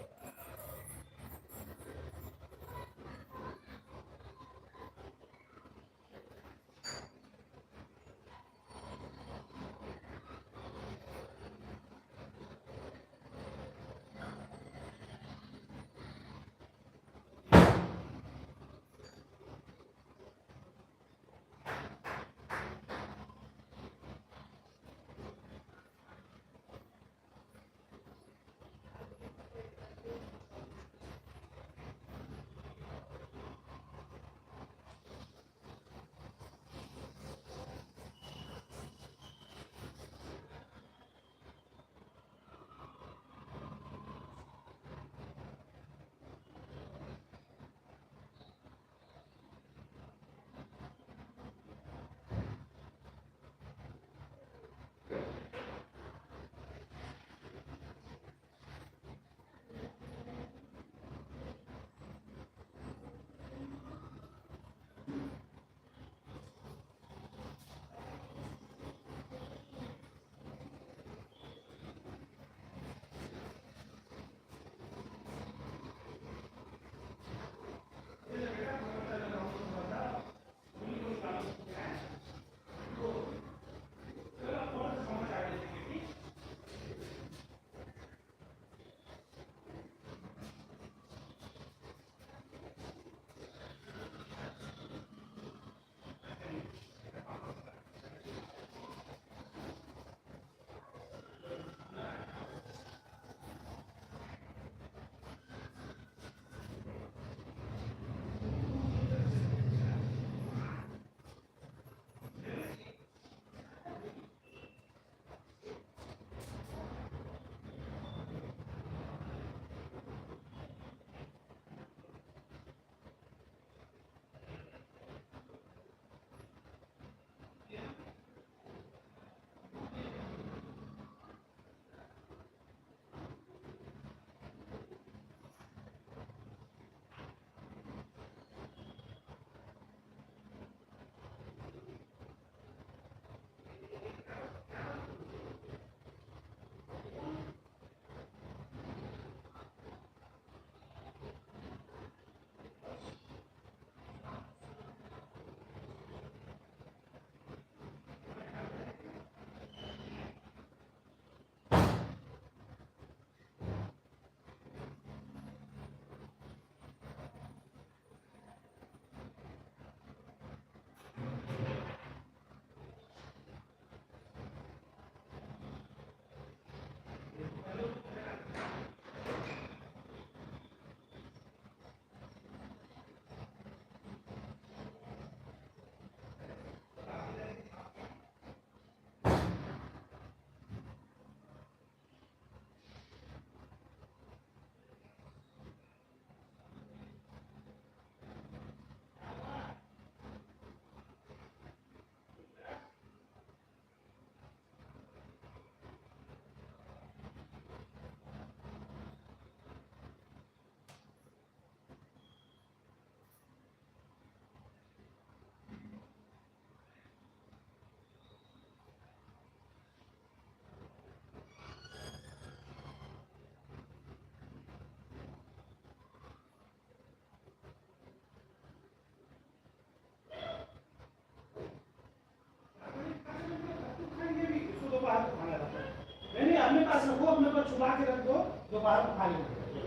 दोपहर को खा लेंगे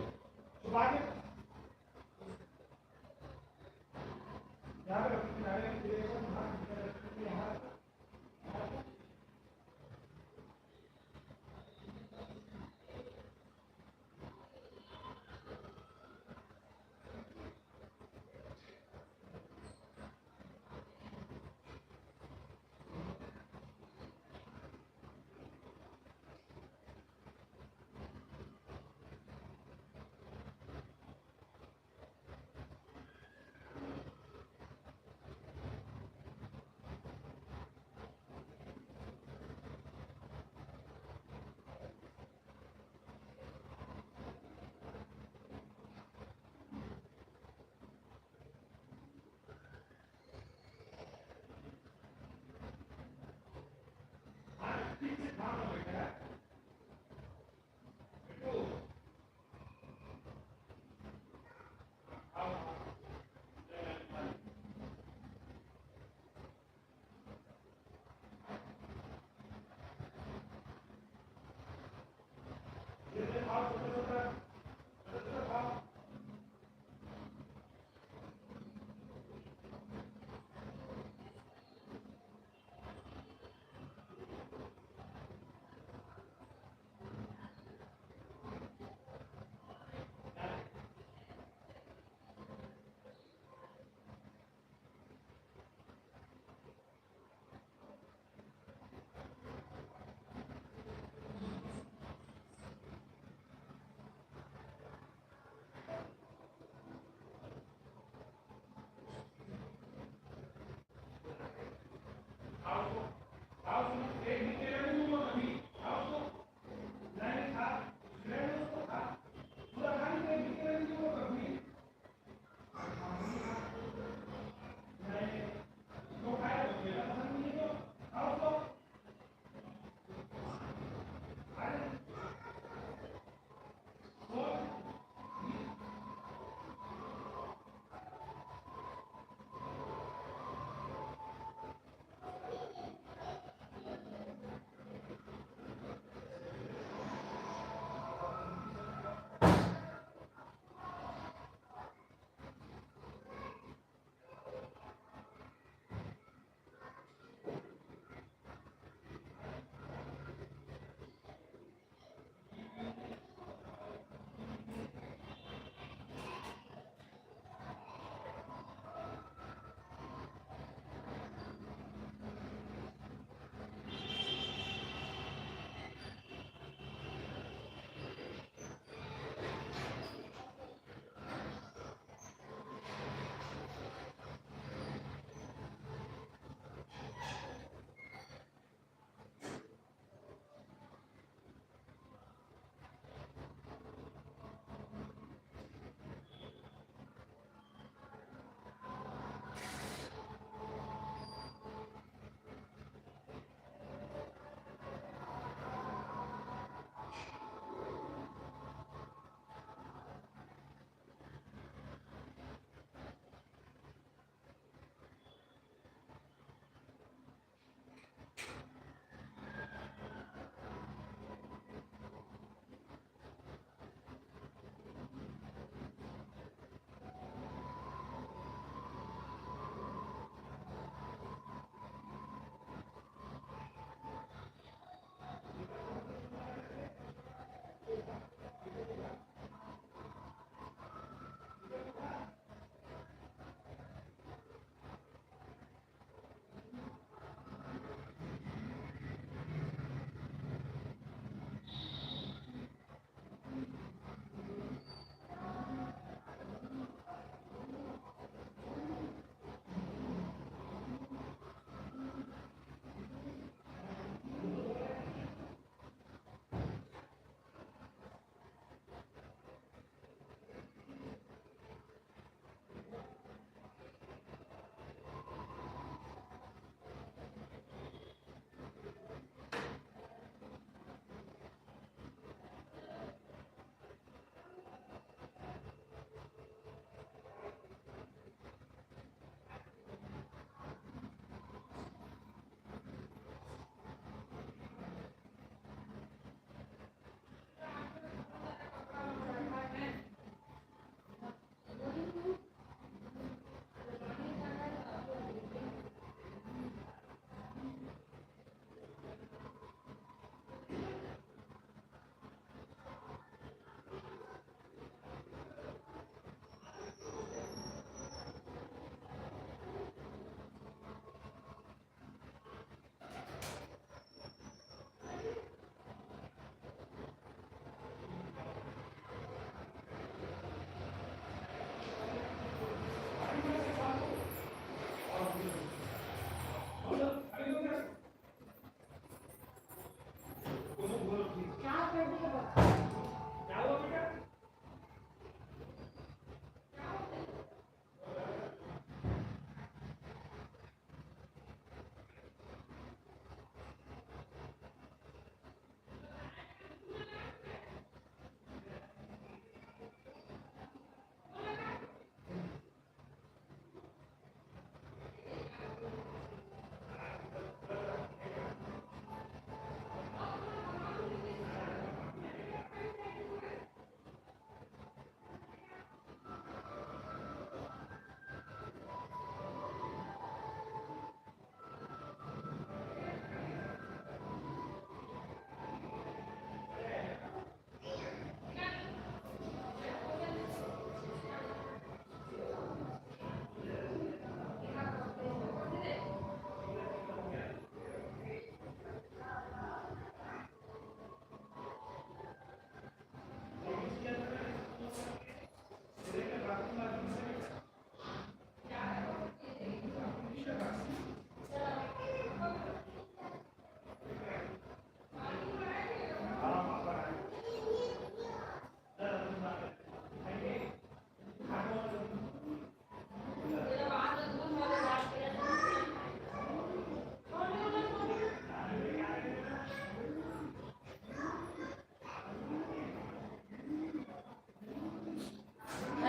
सुबह के यहाँ पे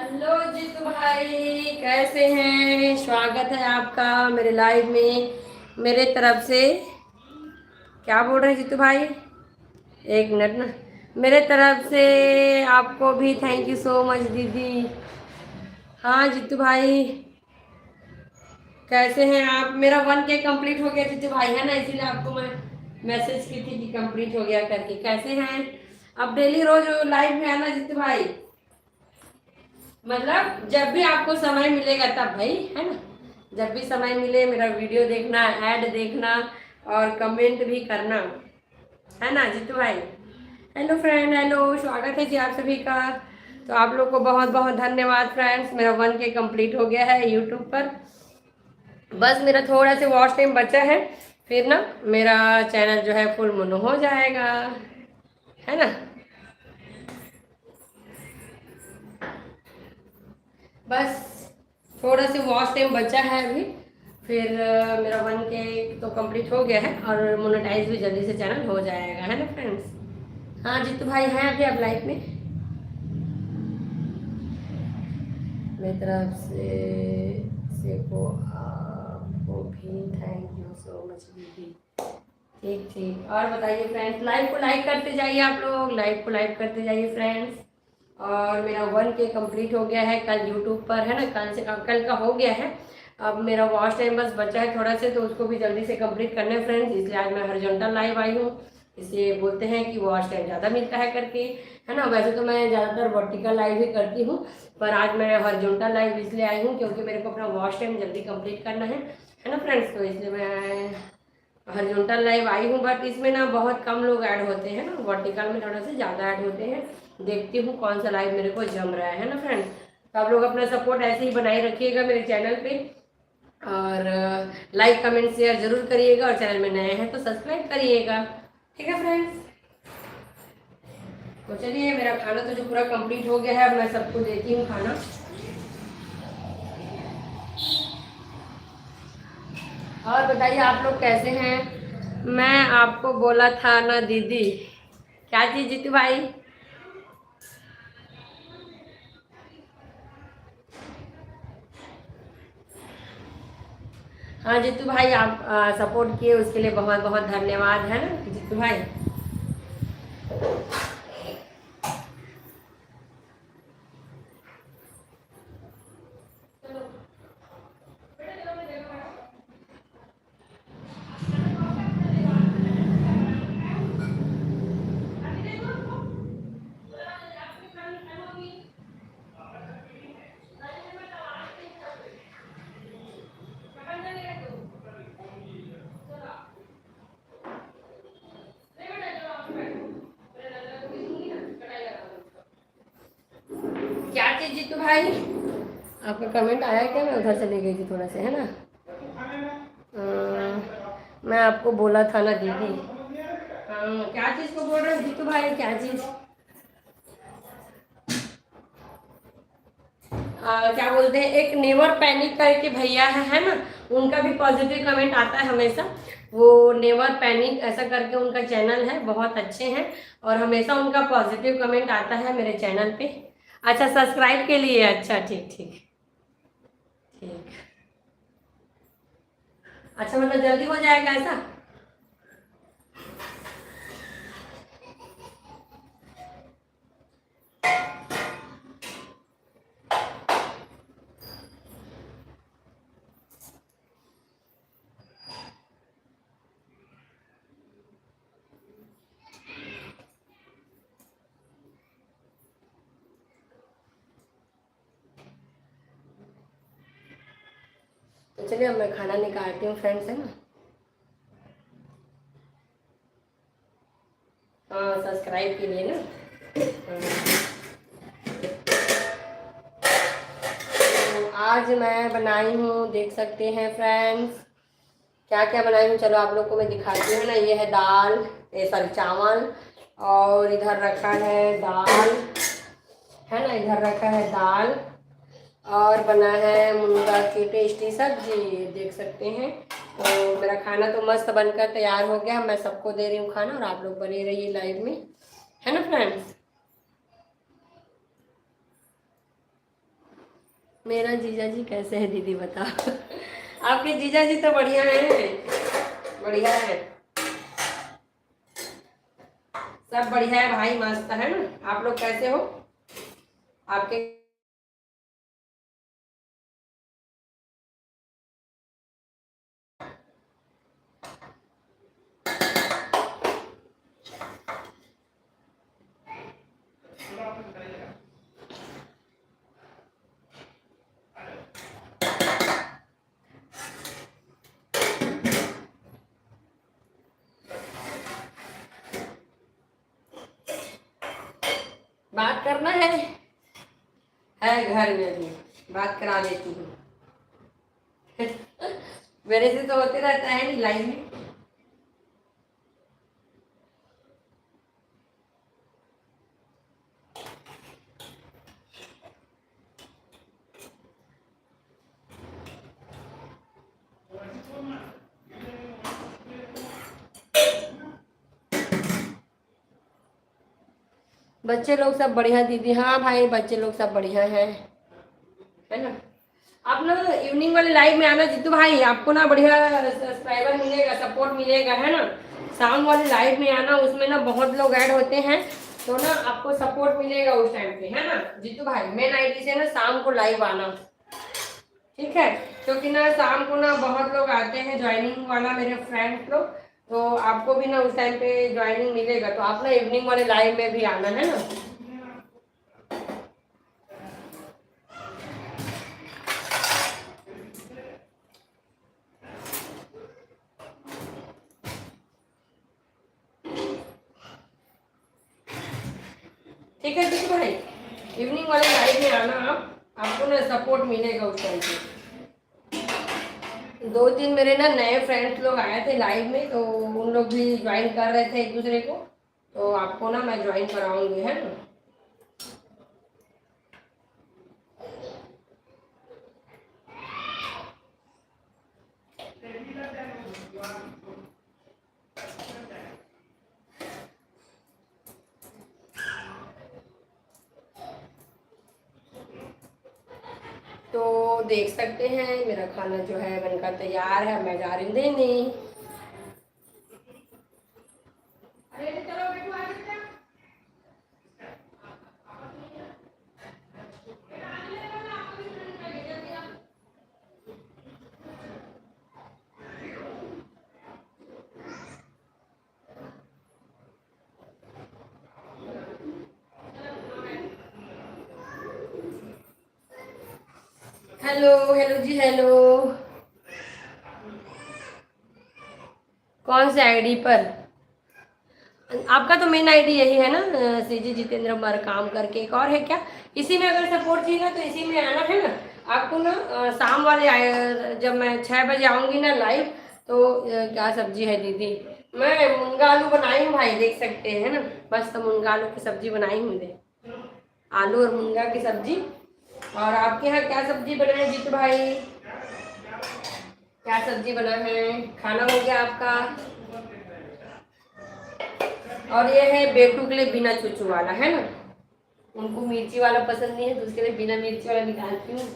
हेलो जीतू भाई, कैसे हैं? स्वागत है आपका मेरे लाइव में मेरे तरफ से। क्या बोल रहे हैं जीतू भाई? एक मिनट ना। मेरे तरफ से आपको भी थैंक यू सो मच दीदी। हाँ जीतू भाई, कैसे हैं आप? मेरा 1K कंप्लीट हो गया जीतू भाई, है ना, इसीलिए आपको मैं मैसेज की थी कि कंप्लीट हो गया करके। कैसे हैं? अब डेली रोज लाइव में आना जीतू भाई, मतलब जब भी आपको समय मिलेगा तब भाई, है ना। जब भी समय मिले मेरा वीडियो देखना, ऐड देखना और कमेंट भी करना, है ना जीतू भाई। हेलो फ्रेंड, हेलो, स्वागत है जी आप सभी का। तो आप लोग को बहुत बहुत धन्यवाद फ्रेंड्स। मेरा 1K कंप्लीट हो गया है यूट्यूब पर। बस मेरा थोड़ा सा वॉच टाइम बचा है, फिर ना मेरा चैनल जो है फुल मोनो हो जाएगा, है ना। बस थोड़ा सा वॉच टाइम बचा है अभी, फिर मेरा 1K तो कंप्लीट हो गया है और मोनेटाइज भी जल्दी से चैनल हो जाएगा, है ना फ्रेंड्स। हाँ जीतू भाई हैं अभी आप लाइफ में। मेरी तरफ से को आपको भी थैंक यू सो मच दीदी। ठीक ठीक, और बताइए फ्रेंड्स, लाइव को लाइक करते जाइए, आप लोग लाइव को लाइक करते जाइए फ्रेंड्स। और मेरा 1K कंप्लीट हो गया है कल यूट्यूब पर, है ना, कल का हो गया है। अब मेरा वॉच टाइम बस बचा है थोड़ा से, तो उसको भी जल्दी से कंप्लीट करना है फ्रेंड्स, इसलिए आज मैं हॉरिजॉन्टल लाइव आई हूँ। इसलिए बोलते हैं कि वॉच टाइम ज़्यादा मिलता है करके, है ना। वैसे तो मैं ज़्यादातर वर्टिकल लाइव ही करती हूँ, पर आज मैं हॉरिजॉन्टल लाइव इसलिए आई हूँ क्योंकि मेरे को अपना वॉच टाइम जल्दी कंप्लीट करना है ना फ्रेंड्स। तो इसलिए मैं हॉरिजॉन्टल लाइव आई हूँ, बट इसमें ना बहुत कम लोग ऐड होते हैं ना, वर्टिकल में थोड़ा सा ज़्यादा ऐड होते हैं। देखती हूँ कौन सा लाइव मेरे को जम रहा है ना फ्रेंड्स। तो आप लोग अपना सपोर्ट ऐसे ही बनाए रखिएगा मेरे चैनल पे, और लाइक कमेंट शेयर जरूर करिएगा, और चैनल में नए हैं तो सब्सक्राइब करिएगा, ठीक है फ्रेंड्स। तो चलिए, मेरा खाना तो जो पूरा कंप्लीट हो गया है, अब मैं सबको देती हूँ खाना। और बताइए आप लोग कैसे हैं? मैं आपको बोला था ना दीदी। क्या चीज़ जीतू भाई? हाँ जीतू भाई, आप सपोर्ट किए उसके लिए बहुत बहुत धन्यवाद, है ना जीतू भाई। क्या चीज़ जीतू भाई? आपका कमेंट आया क्या? मैं उधर चली गई थी थोड़ा से, है ना। मैं आपको बोला था ना दीदी। क्या चीज़ को बोल रहे हैं जीतू भाई? क्या चीज़? क्या बोलते हैं, एक नेवर पैनिक करके भैया है ना, उनका भी पॉजिटिव कमेंट आता है हमेशा। वो नेवर पैनिक ऐसा करके उनका चैनल है, बहुत अच्छे हैं, और हमेशा उनका पॉजिटिव कमेंट आता है मेरे चैनल पे। अच्छा, सब्सक्राइब के लिए? अच्छा ठीक ठीक ठीक। अच्छा, मतलब जल्दी हो जाएगा ऐसा? तो चलिए, अब मैं खाना निकालती हूँ फ्रेंड्स, है ना। हाँ, सब्सक्राइब के लिए ना। तो आज मैं बनाई हूँ, देख सकते हैं फ्रेंड्स, क्या क्या बनाई हूँ। चलो आप लोग को मैं दिखाती हूँ ना। ये है दाल, ये सॉरी चावल, और इधर रखा है दाल, है ना, इधर रखा है दाल, और बना है मुनगा की टेस्टी सब्जी, देख सकते हैं। तो मेरा खाना तो मस्त बनकर तैयार हो गया, मैं सबको दे रही हूँ खाना, और आप लोग बने रहिए लाइव में, है ना फ्रेंड्स। मेरा जीजा जी कैसे है दीदी बताओ। आपके जीजा जी तो बढ़िया है, बढ़िया है, सब बढ़िया है भाई, मस्त है ना। आप लोग कैसे हो? आपके बात करना है घर में भी, बात करा देती हूँ। मेरे से तो होते रहता है नहीं लाइव में। बच्चे लोग सब बढ़िया दीदी, हाँ भाई बच्चे लोग सब बढ़िया है ना। आप ना इवनिंग वाले लाइव में आना जीतू भाई, आपको ना बढ़िया सब्सक्राइबर मिलेगा, सपोर्ट मिलेगा, है ना। शाम वाले लाइव में आना, उसमें ना बहुत लोग ऐड होते हैं, तो ना आपको सपोर्ट मिलेगा उस टाइम पे, है ना जीतू भाई। मेन आईडी से ना शाम को लाइव आना, ठीक है। क्योंकि ना शाम को ना बहुत लोग आते हैं ज्वाइनिंग वाला, मेरे फ्रेंड्स लोग, तो आपको भी ना उस टाइम पे ज्वाइनिंग मिलेगा, तो आप ना इवनिंग वाले लाइव में भी आना, है ना। ठीक है ठीक है भाई, इवनिंग वाले लाइव में आना आप, आपको ना सपोर्ट मिलेगा उस टाइम पे। दो तीन मेरे ना नए फ्रेंड्स लोग आए थे लाइव में, तो उन लोग भी ज्वाइन कर रहे थे एक दूसरे को, तो आपको ना मैं ज्वाइन कराऊंगी, है ना। तो देख सकते हैं मेरा खाना जो है बनकर तैयार है, मैं जा रही हूँ देने। अरे चलो बेटू आ जाओ। हेलो हेलो जी हेलो। कौन से आईडी पर? आपका तो मेन आईडी यही है ना, सीजी जितेंद्र मर काम करके, एक और है क्या? इसी में अगर सपोर्ट चाहिए ना तो इसी में आना, है ना। आपको ना शाम वाले जब मैं 6 बजे आऊँगी ना लाइव, तो क्या सब्जी है दीदी? मैं मुनगा आलू बनाई हूँ भाई, देख सकते हैं ना, बस तो मुनगा आलू की सब्जी बनाई हूँ, दे आलू और मुनगा की सब्जी। और आपके यहाँ क्या सब्जी बना है जीतू भाई? क्या सब्जी बना है? खाना हो गया आपका? और ये है बेटू के लिए बिना चूचू वाला, है ना। उनको मिर्ची वाला पसंद नहीं है, तो उसके लिए बिना मिर्ची वाला निकालती हूँ।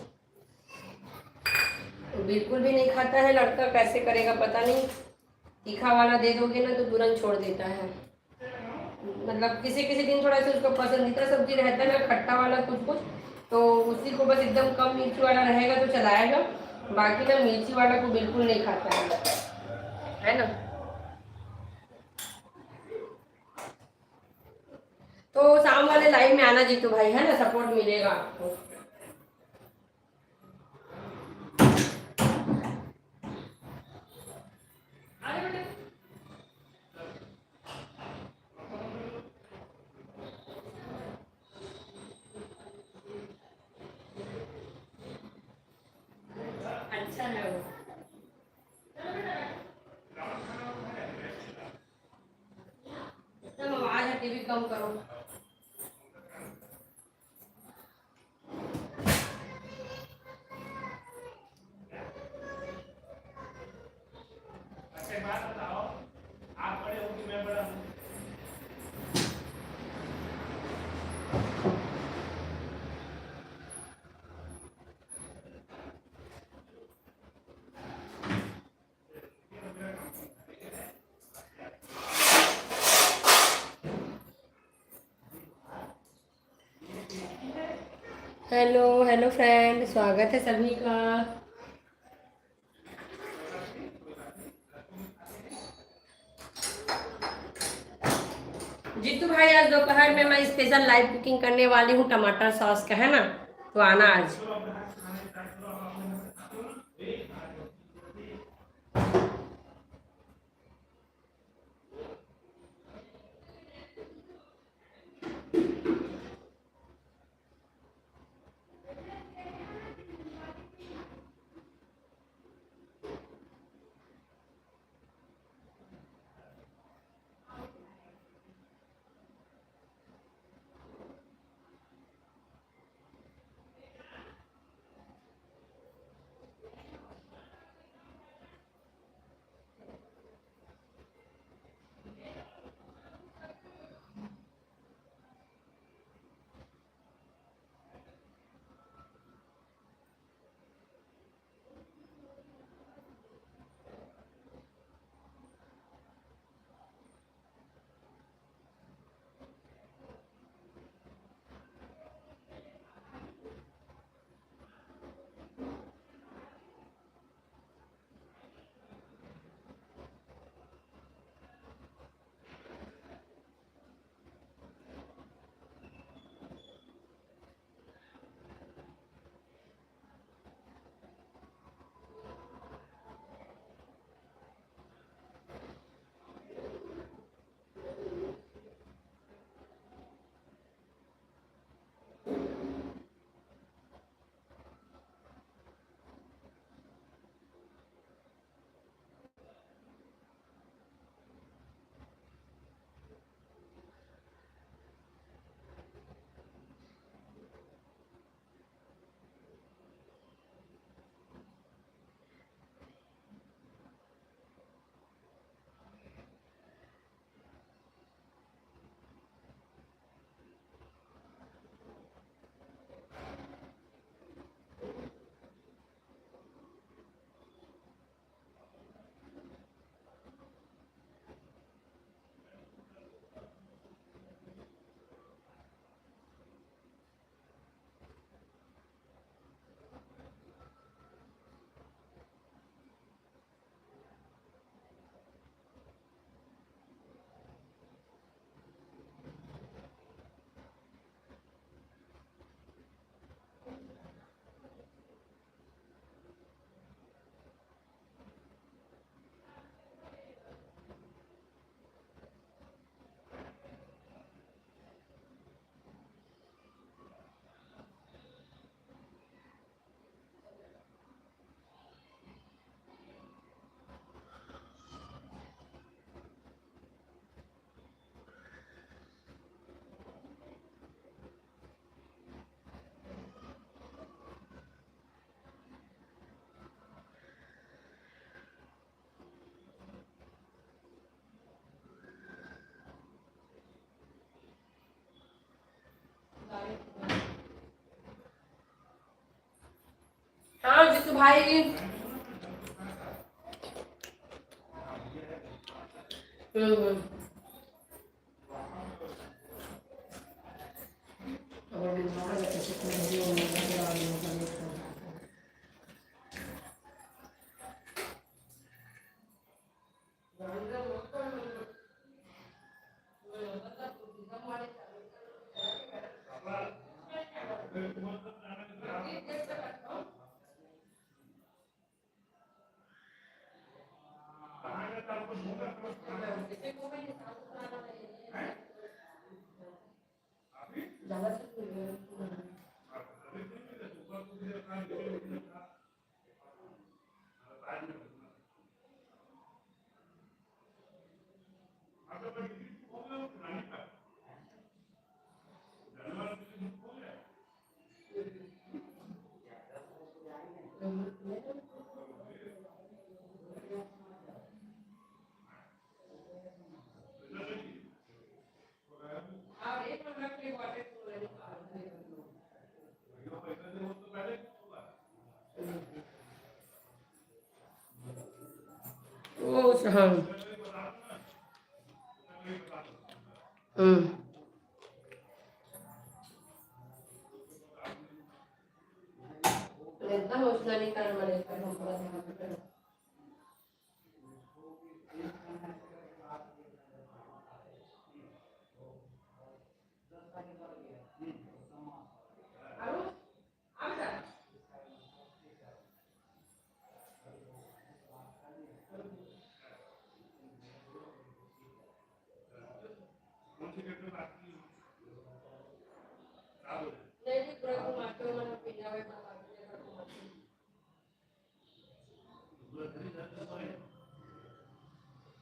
तो बिल्कुल भी नहीं खाता है लड़का, कैसे करेगा पता नहीं। तीखा वाला दे दोगे ना तो तुरंत छोड़ देता है। मतलब किसी किसी दिन थोड़ा सा उसको पसंदीदा सब्जी रहता है ना, खट्टा वाला कुछ कुछ, तो उसी को बस एकदम कम मिर्ची वाला रहेगा तो चलाएगा, बाकी ना मिर्ची वाला को बिल्कुल नहीं खाता है ना। तो शाम वाले लाइव में आना जीतू भाई, है ना, सपोर्ट मिलेगा आपको। अच्छा है वो। तुम आवाज है, टीवी कम करो। अच्छा एक बात बताओ, आप बड़े हो कि मैं बड़ा हूँ? हेलो हेलो फ्रेंड, स्वागत है सभी का। जीतू भाई, आज दोपहर में मैं स्पेशल लाइव कुकिंग करने वाली हूँ, टमाटर सॉस का, है ना? तो आना आज। हाँ जीतू भाई। हम्म। ओ हाँ। हम्म। होता है उसका नहीं कारण मैंने हम पूरा ध्यान रखना। नहीं पूरा घुमाते हो मैंने पीना हुआ बना दिया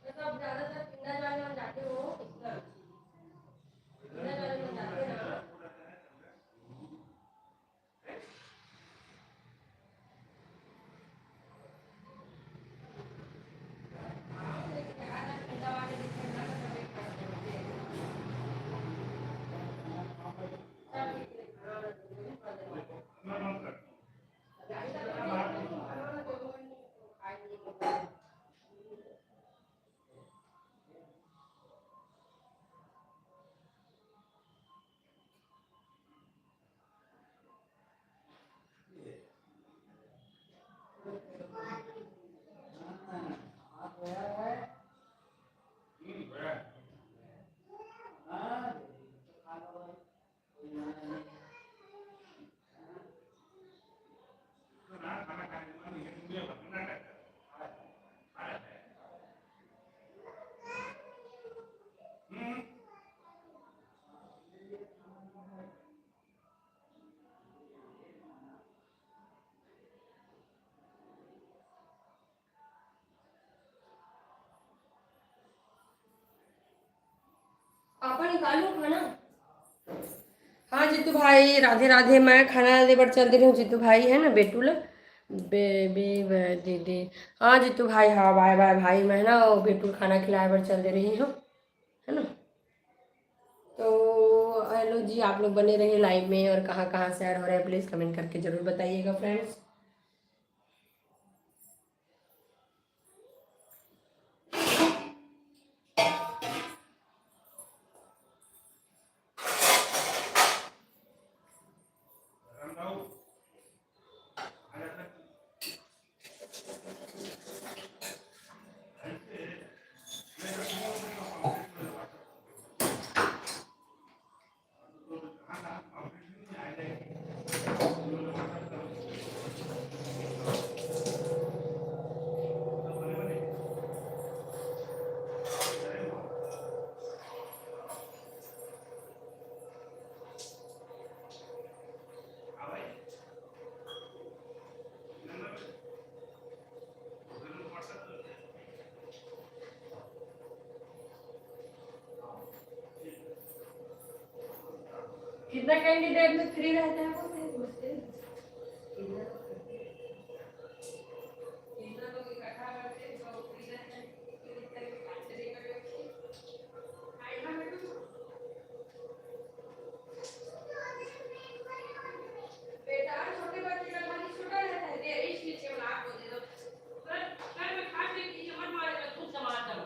तो अब ज्यादातर पिंडा जाने में जाते हो इतना पिंडा जाने में जाते ना पिंडा वाले दिखना तो सब एक करते हैं पापा निकालो खाना। हाँ जीतू भाई राधे राधे। मैं खाना लेकर चल रही हूँ। जीतू भाई है ना बेटूल बेबी दीदी। हाँ जीतू भाई हाँ बाय बाय भाई। मैं ना वो बेटूल खाना खिलाए पर चल दे रही हूँ है ना। तो हेलो जी आप लोग बने रहिए लाइव में और कहाँ कहाँ से ऐड हो रहे हैं प्लीज़ कमेंट करके ज़रूर बताइएगा फ्रेंड्स। कितना कैंडिडेट में फ्री रहता है छोटे बच्चे का खाली छोटा रहता है दे इस चीज के आप को दे दो घर में खा पी कीजिए मत मारेगा खुद संभाल कर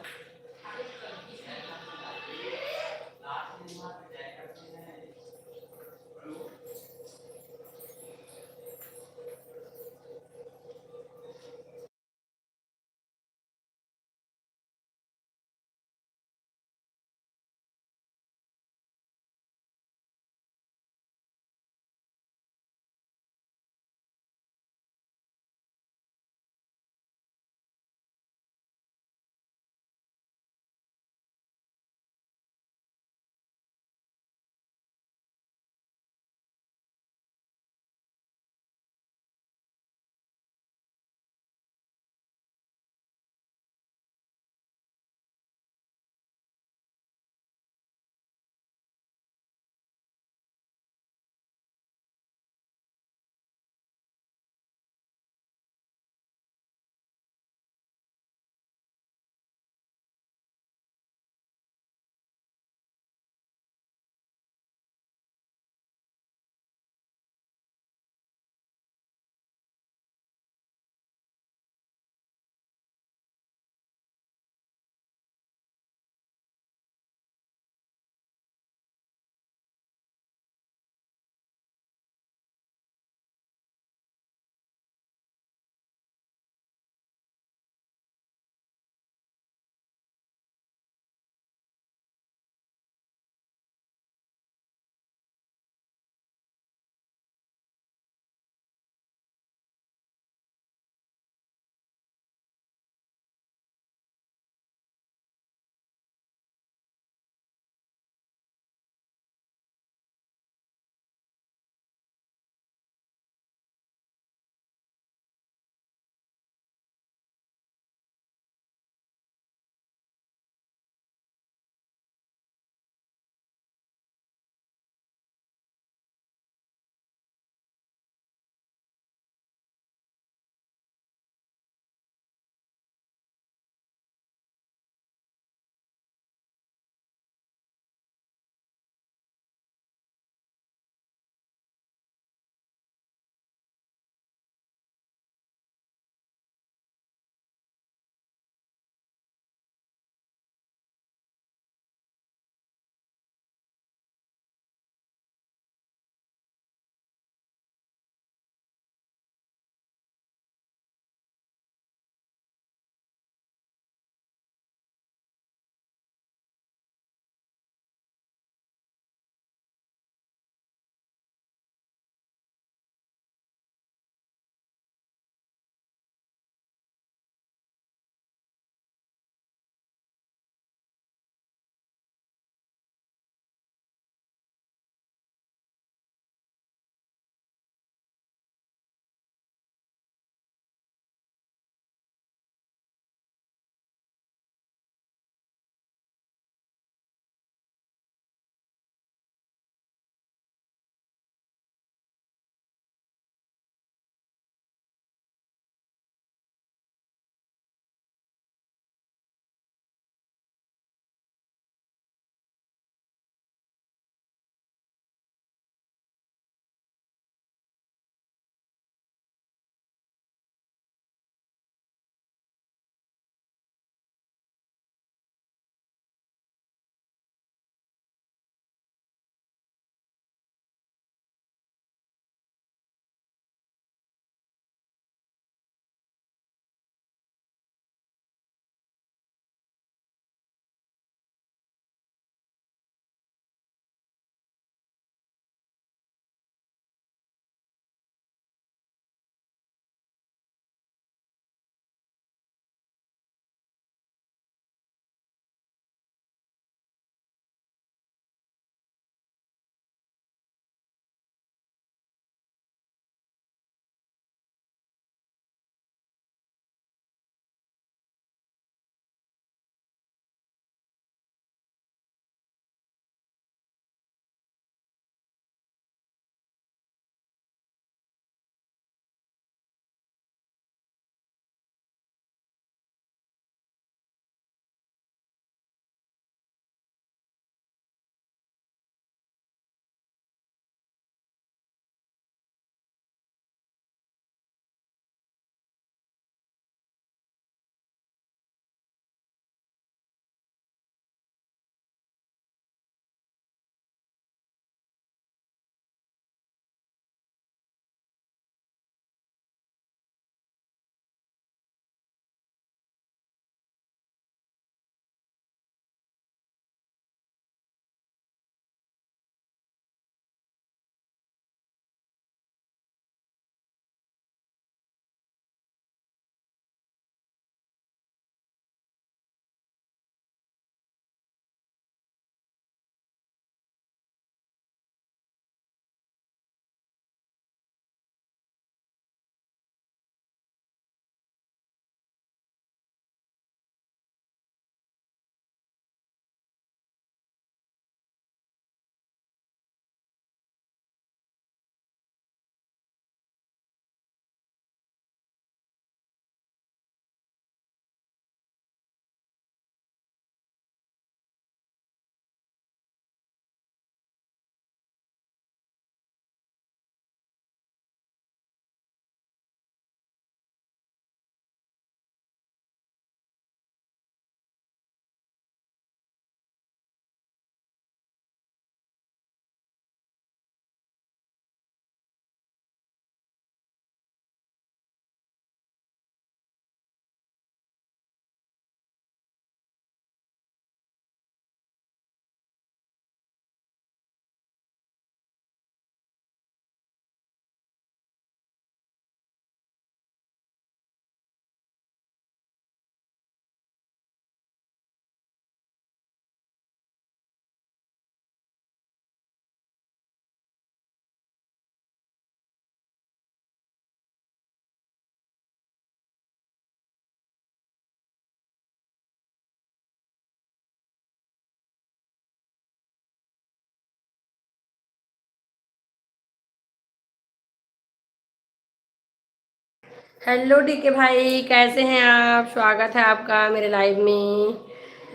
हेलो डीके भाई, कैसे हैं आप? स्वागत है आपका मेरे लाइव में।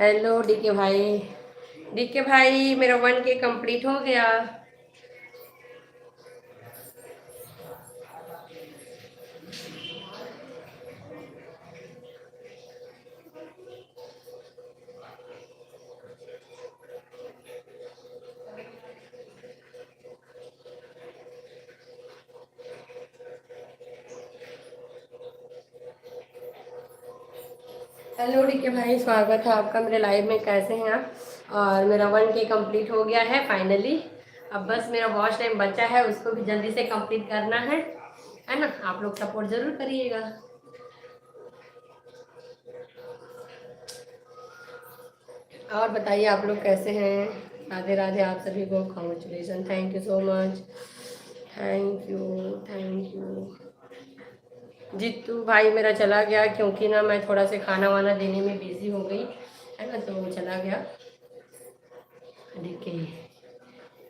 हेलो डीके भाई। डीके भाई, मेरा 1K कंप्लीट हो गया। हेलो डीके भाई, स्वागत है आपका मेरे लाइव में। कैसे हैं आप? और मेरा 1K कंप्लीट हो गया है फाइनली। अब बस मेरा वॉच टाइम बचा है, उसको भी जल्दी से कंप्लीट करना है ना? आप लोग सपोर्ट ज़रूर करिएगा। और बताइए आप लोग कैसे हैं? राधे राधे आप सभी को। Congratulation, thank you so much. Thank you, thank you. Jitu भाई मेरा चला गया क्योंकि ना मैं थोड़ा से खाना वाना देने में बिजी हो गई, है ना, तो वो चला गया। डीके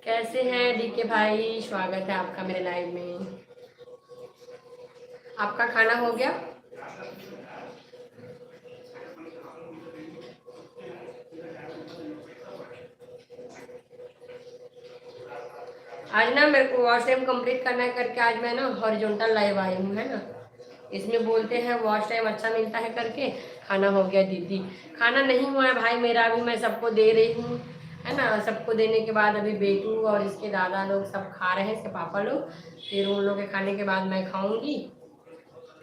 कैसे हैं डीके भाई? स्वागत है आपका मेरे लाइव में। आपका खाना हो गया? आज ना मेरे को वॉच टाइम कंप्लीट करना है करके आज मैं ना हॉरिजॉन्टल लाइव आई हूँ, है ना। इसमें बोलते हैं वॉच टाइम अच्छा मिलता है करके। खाना हो गया दीदी? खाना नहीं हुआ है भाई मेरा, अभी मैं सबको दे रही हूँ, है ना। सबको देने के बाद अभी बेटू और इसके दादा लोग सब खा रहे हैं, इसके पापा लोग। फिर उन लोग के खाने के बाद मैं खाऊंगी।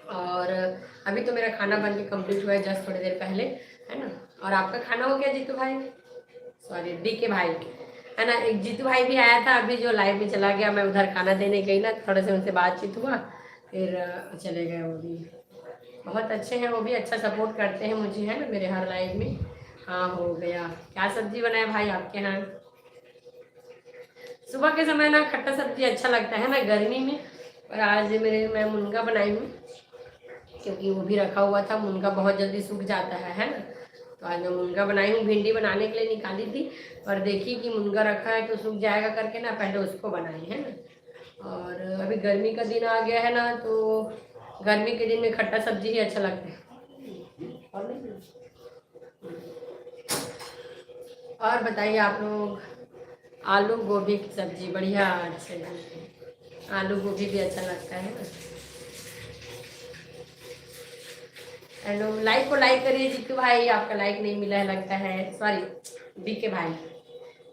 और अभी तो मेरा खाना बन के कम्प्लीट हुआ है जस्ट थोड़ी देर पहले, है ना। और आपका खाना हो गया जीतू भाई? सॉरी डीके भाई, है ना। एक जीतू भाई भी आया था अभी जो लाइव में चला गया। मैं उधर खाना देने गई ना, थोड़े से उनसे बातचीत हुआ, फिर चले गए वो भी। बहुत अच्छे हैं वो भी, अच्छा सपोर्ट करते हैं मुझे, है ना, मेरे हर लाइव में। हाँ हो गया। क्या सब्जी बनाया भाई आपके यहाँ? सुबह के समय ना खट्टा सब्जी अच्छा लगता है ना गर्मी में। और आज मैं मुनगा बनाई हूँ, क्योंकि वो भी रखा हुआ था। मुनगा बहुत जल्दी सूख जाता है ना। तो आज मैं मुनगा बनाई हूँ। भिंडी बनाने के लिए निकाली थी, और देखी कि मुनगा रखा है तो सूख जाएगा करके ना पहले उसको बनाई, है ना। और अभी गर्मी का दिन आ गया है ना, तो गर्मी के दिन में खट्टा सब्जी ही अच्छा लगता है। और बताइए आप लोग। आलू गोभी की सब्जी बढ़िया अच्छे लगते हैं। आलू गोभी भी अच्छा लगता है ना। हेलो, लाइक को लाइक करिए जीतू भाई, आपका लाइक नहीं मिला है लगता है। सॉरी बीके भाई,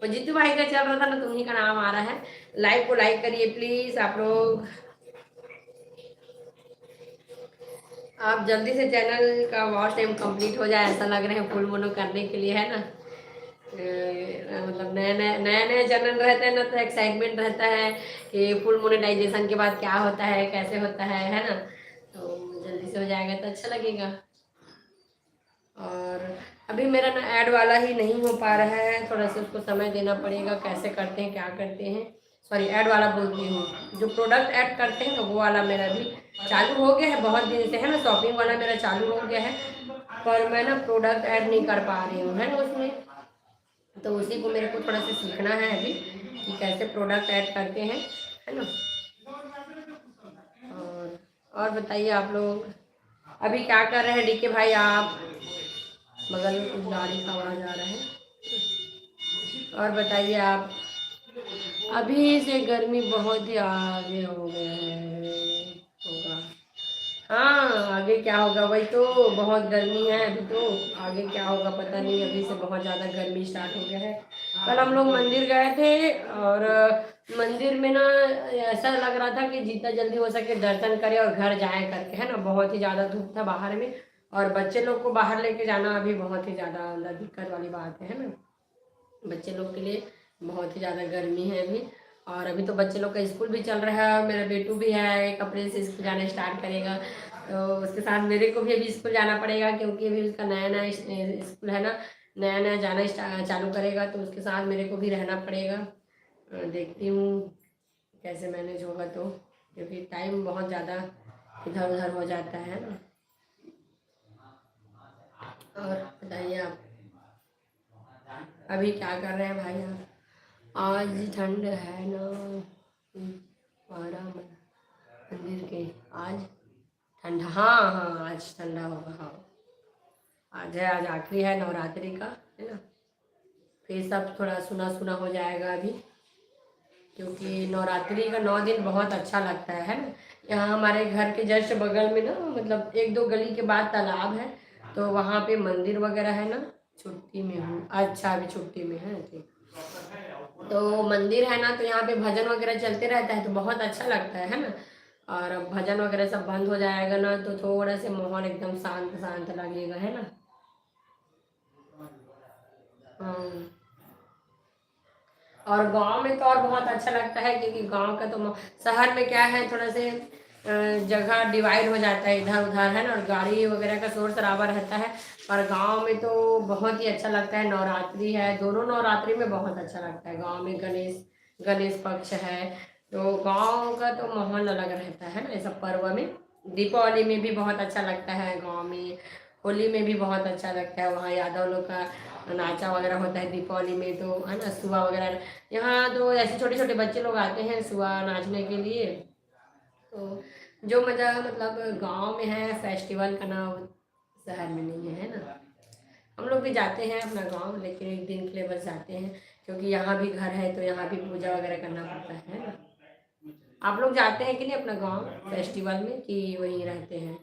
और जीतू भाई का चल रहा था ना, तो उन्हीं का नाम आ रहा है। लाइक को लाइक करिए प्लीज आप लोग। आप जल्दी से चैनल का वॉच टाइम कंप्लीट हो जाए, ऐसा लग रहा है फुल मोनो करने के लिए, है ना। मतलब नया नया चैनल रहता है ना, तो एक्साइटमेंट रहता है कि फुल मोनेटाइजेशन के बाद क्या होता है, कैसे होता है ना। तो जल्दी से हो जाएगा तो अच्छा लगेगा। और अभी मेरा ना ऐड वाला ही नहीं हो पा रहा है, थोड़ा सा उसको समय देना पड़ेगा। कैसे करते हैं, क्या करते हैं। सॉरी ऐड वाला बोलती हूँ, जो प्रोडक्ट ऐड करते हैं ना वो वाला मेरा भी चालू हो गया है बहुत दिन से, है ना। शॉपिंग वाला मेरा चालू हो गया है, पर मैं ना प्रोडक्ट ऐड नहीं कर पा रही हूँ, है ना उसमें। तो उसी को मेरे को थोड़ा सा सीखना है अभी, कि कैसे प्रोडक्ट ऐड करते हैं, है ना। और बताइए आप लोग अभी क्या कर रहे हैं डीके भाई आप? बगल में कुछ गाड़ी का आवाज़ आ रहा है। और बताइए आप। अभी से गर्मी बहुत ही आगे हो गया है, होगा। हाँ आगे क्या होगा, वही तो, बहुत गर्मी है अभी तो। आगे क्या होगा पता नहीं, अभी से बहुत ज़्यादा गर्मी स्टार्ट हो गया है। कल हम लोग मंदिर गए थे, और मंदिर में ना ऐसा लग रहा था कि जितना जल्दी हो सके दर्शन करें और घर जाए करके, है ना। बहुत ही ज़्यादा धूप था बाहर में, और बच्चे लोग को बाहर लेके जाना अभी बहुत ही ज़्यादा दिक्कत वाली बात है ना। बच्चे लोग के लिए बहुत ही ज़्यादा गर्मी है अभी। और अभी तो बच्चे लोग का स्कूल भी चल रहा है, मेरा बेटू भी है 1 अप्रैल से स्कूल जाना स्टार्ट करेगा। तो उसके साथ मेरे को भी अभी स्कूल जाना पड़ेगा, क्योंकि अभी उसका नया नया स्कूल है ना, नया नया जाना चालू करेगा, तो उसके साथ मेरे को भी रहना पड़ेगा। देखती हूँ कैसे मैनेज होगा, तो क्योंकि टाइम बहुत ज़्यादा इधर उधर हो जाता है ना। और बताइए आप अभी क्या कर रहे हैं भाई आप? आज ठंड है ना, हमारा मंदिर के आज ठंडा, हाँ हाँ आज ठंडा होगा, हाँ आज है, आज आखिरी है नवरात्रि का, है ना। फिर सब थोड़ा सुना सुना हो जाएगा अभी, क्योंकि नवरात्रि का 9 दिन बहुत अच्छा लगता है ना। यहाँ हमारे घर के जस्ट बगल में ना, मतलब 1-2 गली के बाद तालाब है, तो वहाँ पे मंदिर वगैरह है ना। छुट्टी में हूँ, अच्छा अभी छुट्टी में है, ठीक। तो मंदिर है ना, तो यहाँ पे भजन वगैरह चलते रहता है, तो बहुत अच्छा लगता है ना। और अब भजन वगैरह सब बंद हो जाएगा ना, तो थोड़ा से माहौल एकदम शांत शांत लगेगा, है ना। हाँ, और गांव में तो और बहुत अच्छा लगता है, क्योंकि गांव का तो शहर में क्या है, थोड़ा से जगह डिवाइड हो जाता है इधर उधर, है ना, और गाड़ी वगैरह का शोर शराबा रहता है। और गांव में तो बहुत ही अच्छा लगता है, नवरात्रि है, दोनों नवरात्रि में बहुत अच्छा लगता है। गांव में गणेश गणेश पक्ष है, तो गांव का तो माहौल अलग रहता है ना, ये सब पर्व में। दीपावली में भी बहुत अच्छा लगता है गाँव में, होली में भी बहुत अच्छा लगता है, वहाँ यादव लोग का नाचा वगैरह होता है दीपावली में, तो है ना, सुआ वगैरह। यहाँ तो ऐसे छोटे छोटे बच्चे लोग आते हैं सुआ नाचने के लिए। तो जो मज़ा मतलब गांव में है फेस्टिवल का ना, वो शहर में नहीं है ना। हम लोग भी जाते हैं अपना गांव, लेकिन एक दिन के लिए बस जाते हैं, क्योंकि यहाँ भी घर है, तो यहाँ भी पूजा वगैरह करना पड़ता है ना। आप लोग जाते हैं कि नहीं अपना गांव फेस्टिवल में, कि वहीं रहते हैं।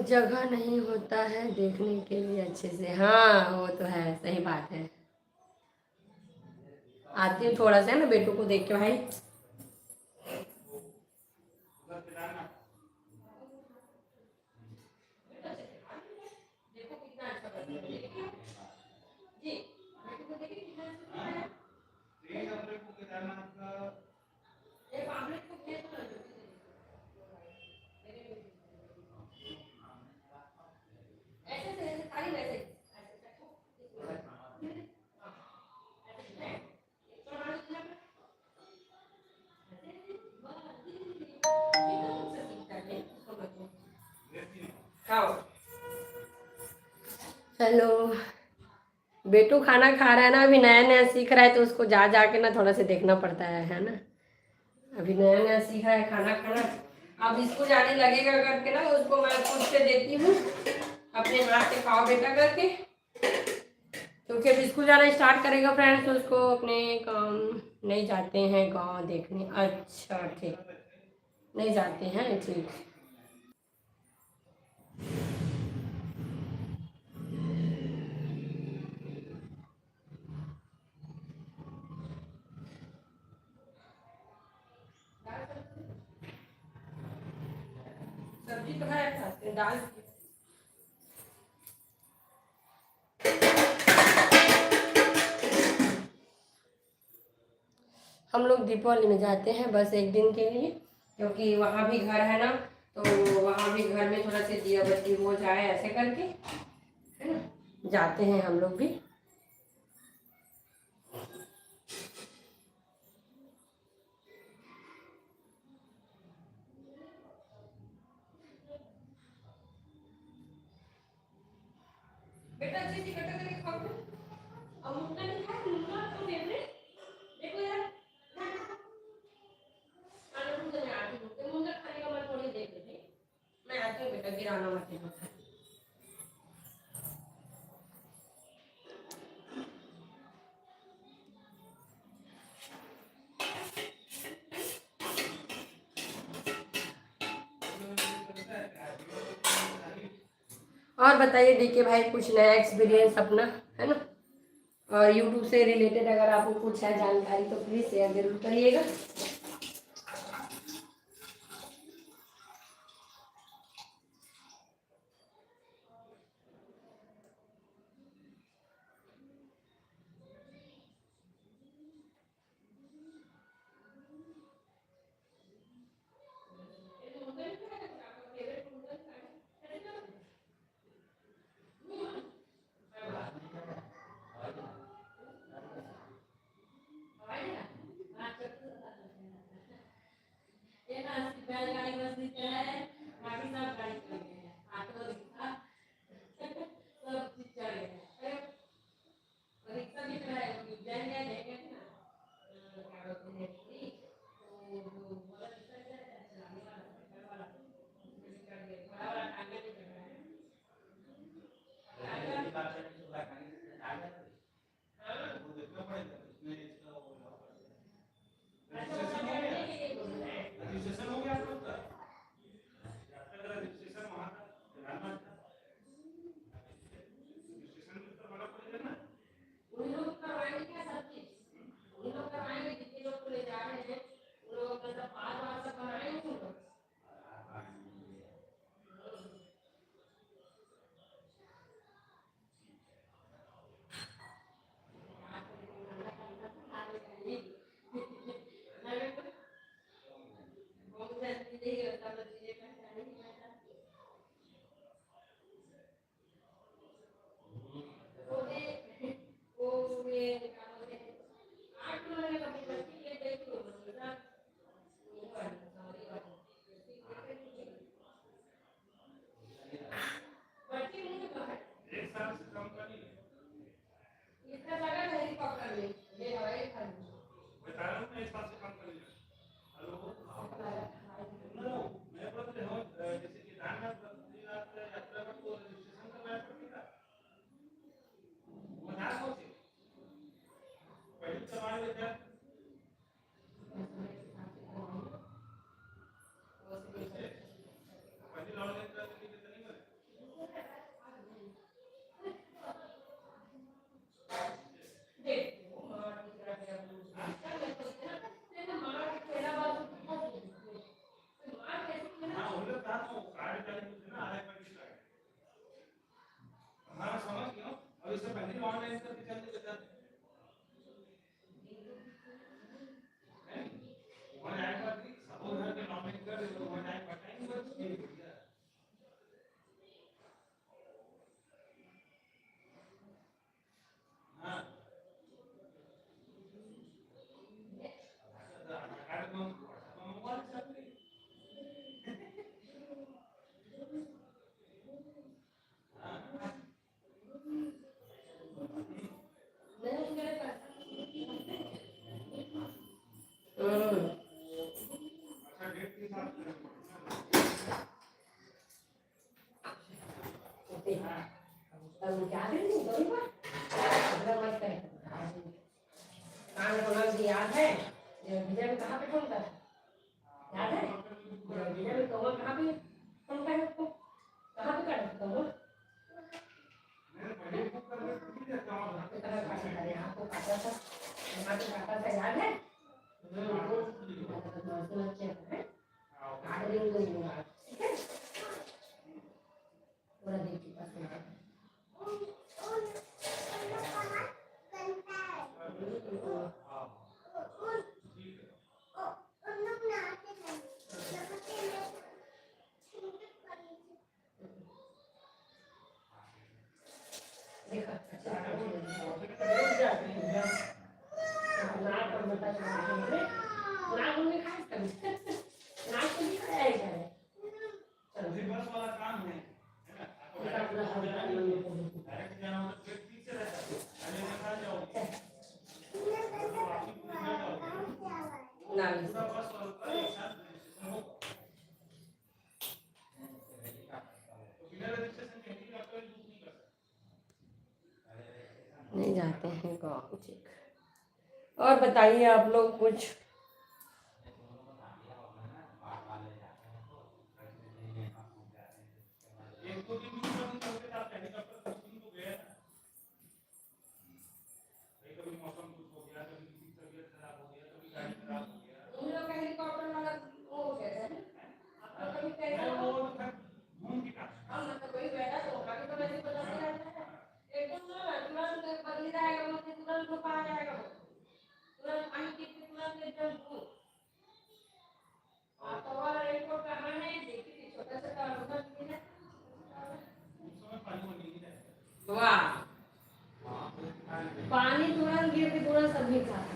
जगह नहीं होता है देखने के लिए अच्छे से, हाँ वो तो है, सही बात है। आती हूँ थोड़ा सा है ना बेटू को देख के भाई। हेलो, बेटू खाना खा रहा है ना, अभी नया नया सीख रहा है, तो उसको जा जा के ना थोड़ा से देखना पड़ता है ना। अभी नया नया सीख रहा है खाना खाना। अब इसको जाने लगेगा करके ना, उसको मैं खुद से देती हूँ, अपने हाथ से खाओ बेटा करके। क्योंकि अब स्कूल जाना स्टार्ट करेगा फ्रेंड्स, तो उसको अपने काम नहीं जाते हैं गाँव देखने, अच्छा ठीक, नहीं जाते हैं, ठीक। सब्जी तो है, खाते हैं दाल। हम लोग दीपावली में जाते हैं बस एक दिन के लिए, क्योंकि वहाँ भी घर है ना, तो वहाँ भी घर में थोड़ा से दिया बत्ती हो जाए ऐसे करके, है ना, जाते हैं हम लोग भी। बेटा अच्छी सी कटा करके खाओ तो। अब मुन्ना नहीं खाया, मुन्ना तो फेवरेट। देखो यार, खाने मुझे मैं आती हूँ, मुन्ना खाने का मन थोड़ी देख लेते, मैं आती हूँ बेटा, गिराना मत है। और बताइए डीके भाई, कुछ नया एक्सपीरियंस अपना, है ना। और यूट्यूब से रिलेटेड अगर आपको कुछ है जानकारी, तो प्लीज़ शेयर जरूर करिएगा। क्या देंगे दो ही बार मत करें कान को नाम याद है विजय में कहाँ पे फोन कर याद है विजय में कमल कहाँ पे फोन कर उसको कहाँ पे कर कमल आपको काटा था यहाँ पे काटा था याद है काट देंगे ठीक है पूरा देखिए नहीं जाते हैं गाँव ठीक और बताइए आप लोग कुछ वाह पानी तुरंत गिर के तुरंत सब्जी खा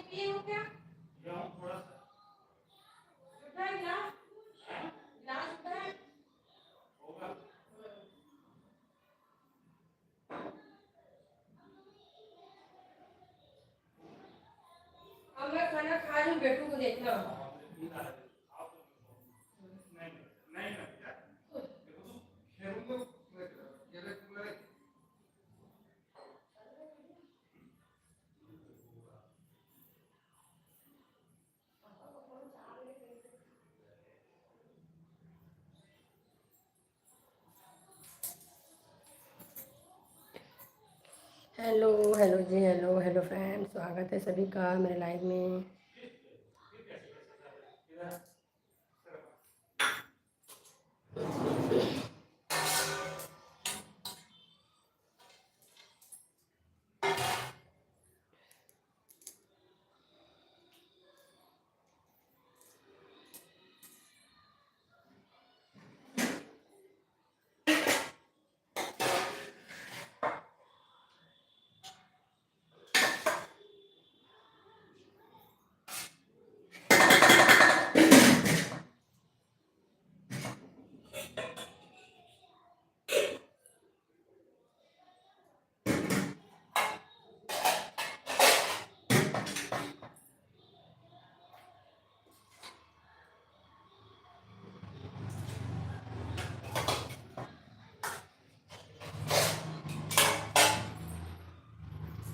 पिए हो क्या थोड़ा सा उठा गिलास गिलास उठा होगा अब मैं खाना खा लूं बेटू को देखना हेलो हेलो जी, हेलो हेलो फ्रेंड्स, स्वागत है सभी का मेरे लाइव में।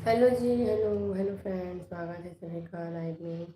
हेलो जी, हेलो हेलो फ्रेंड्स, स्वागत है सभी का लाइव में।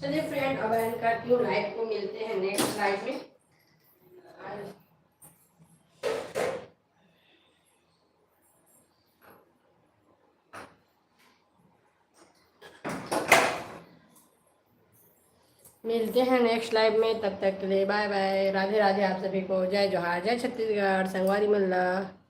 चलिए फ्रेंड, अब एंड करती हूँ लाइव को, मिलते हैं नेक्स्ट लाइव में। मिलते हैं नेक्स्ट लाइव में, तब तक के लिए बाय बाय, राधे राधे आप सभी को, जय जोहार, जय छत्तीसगढ़, संगवारी मल्ला।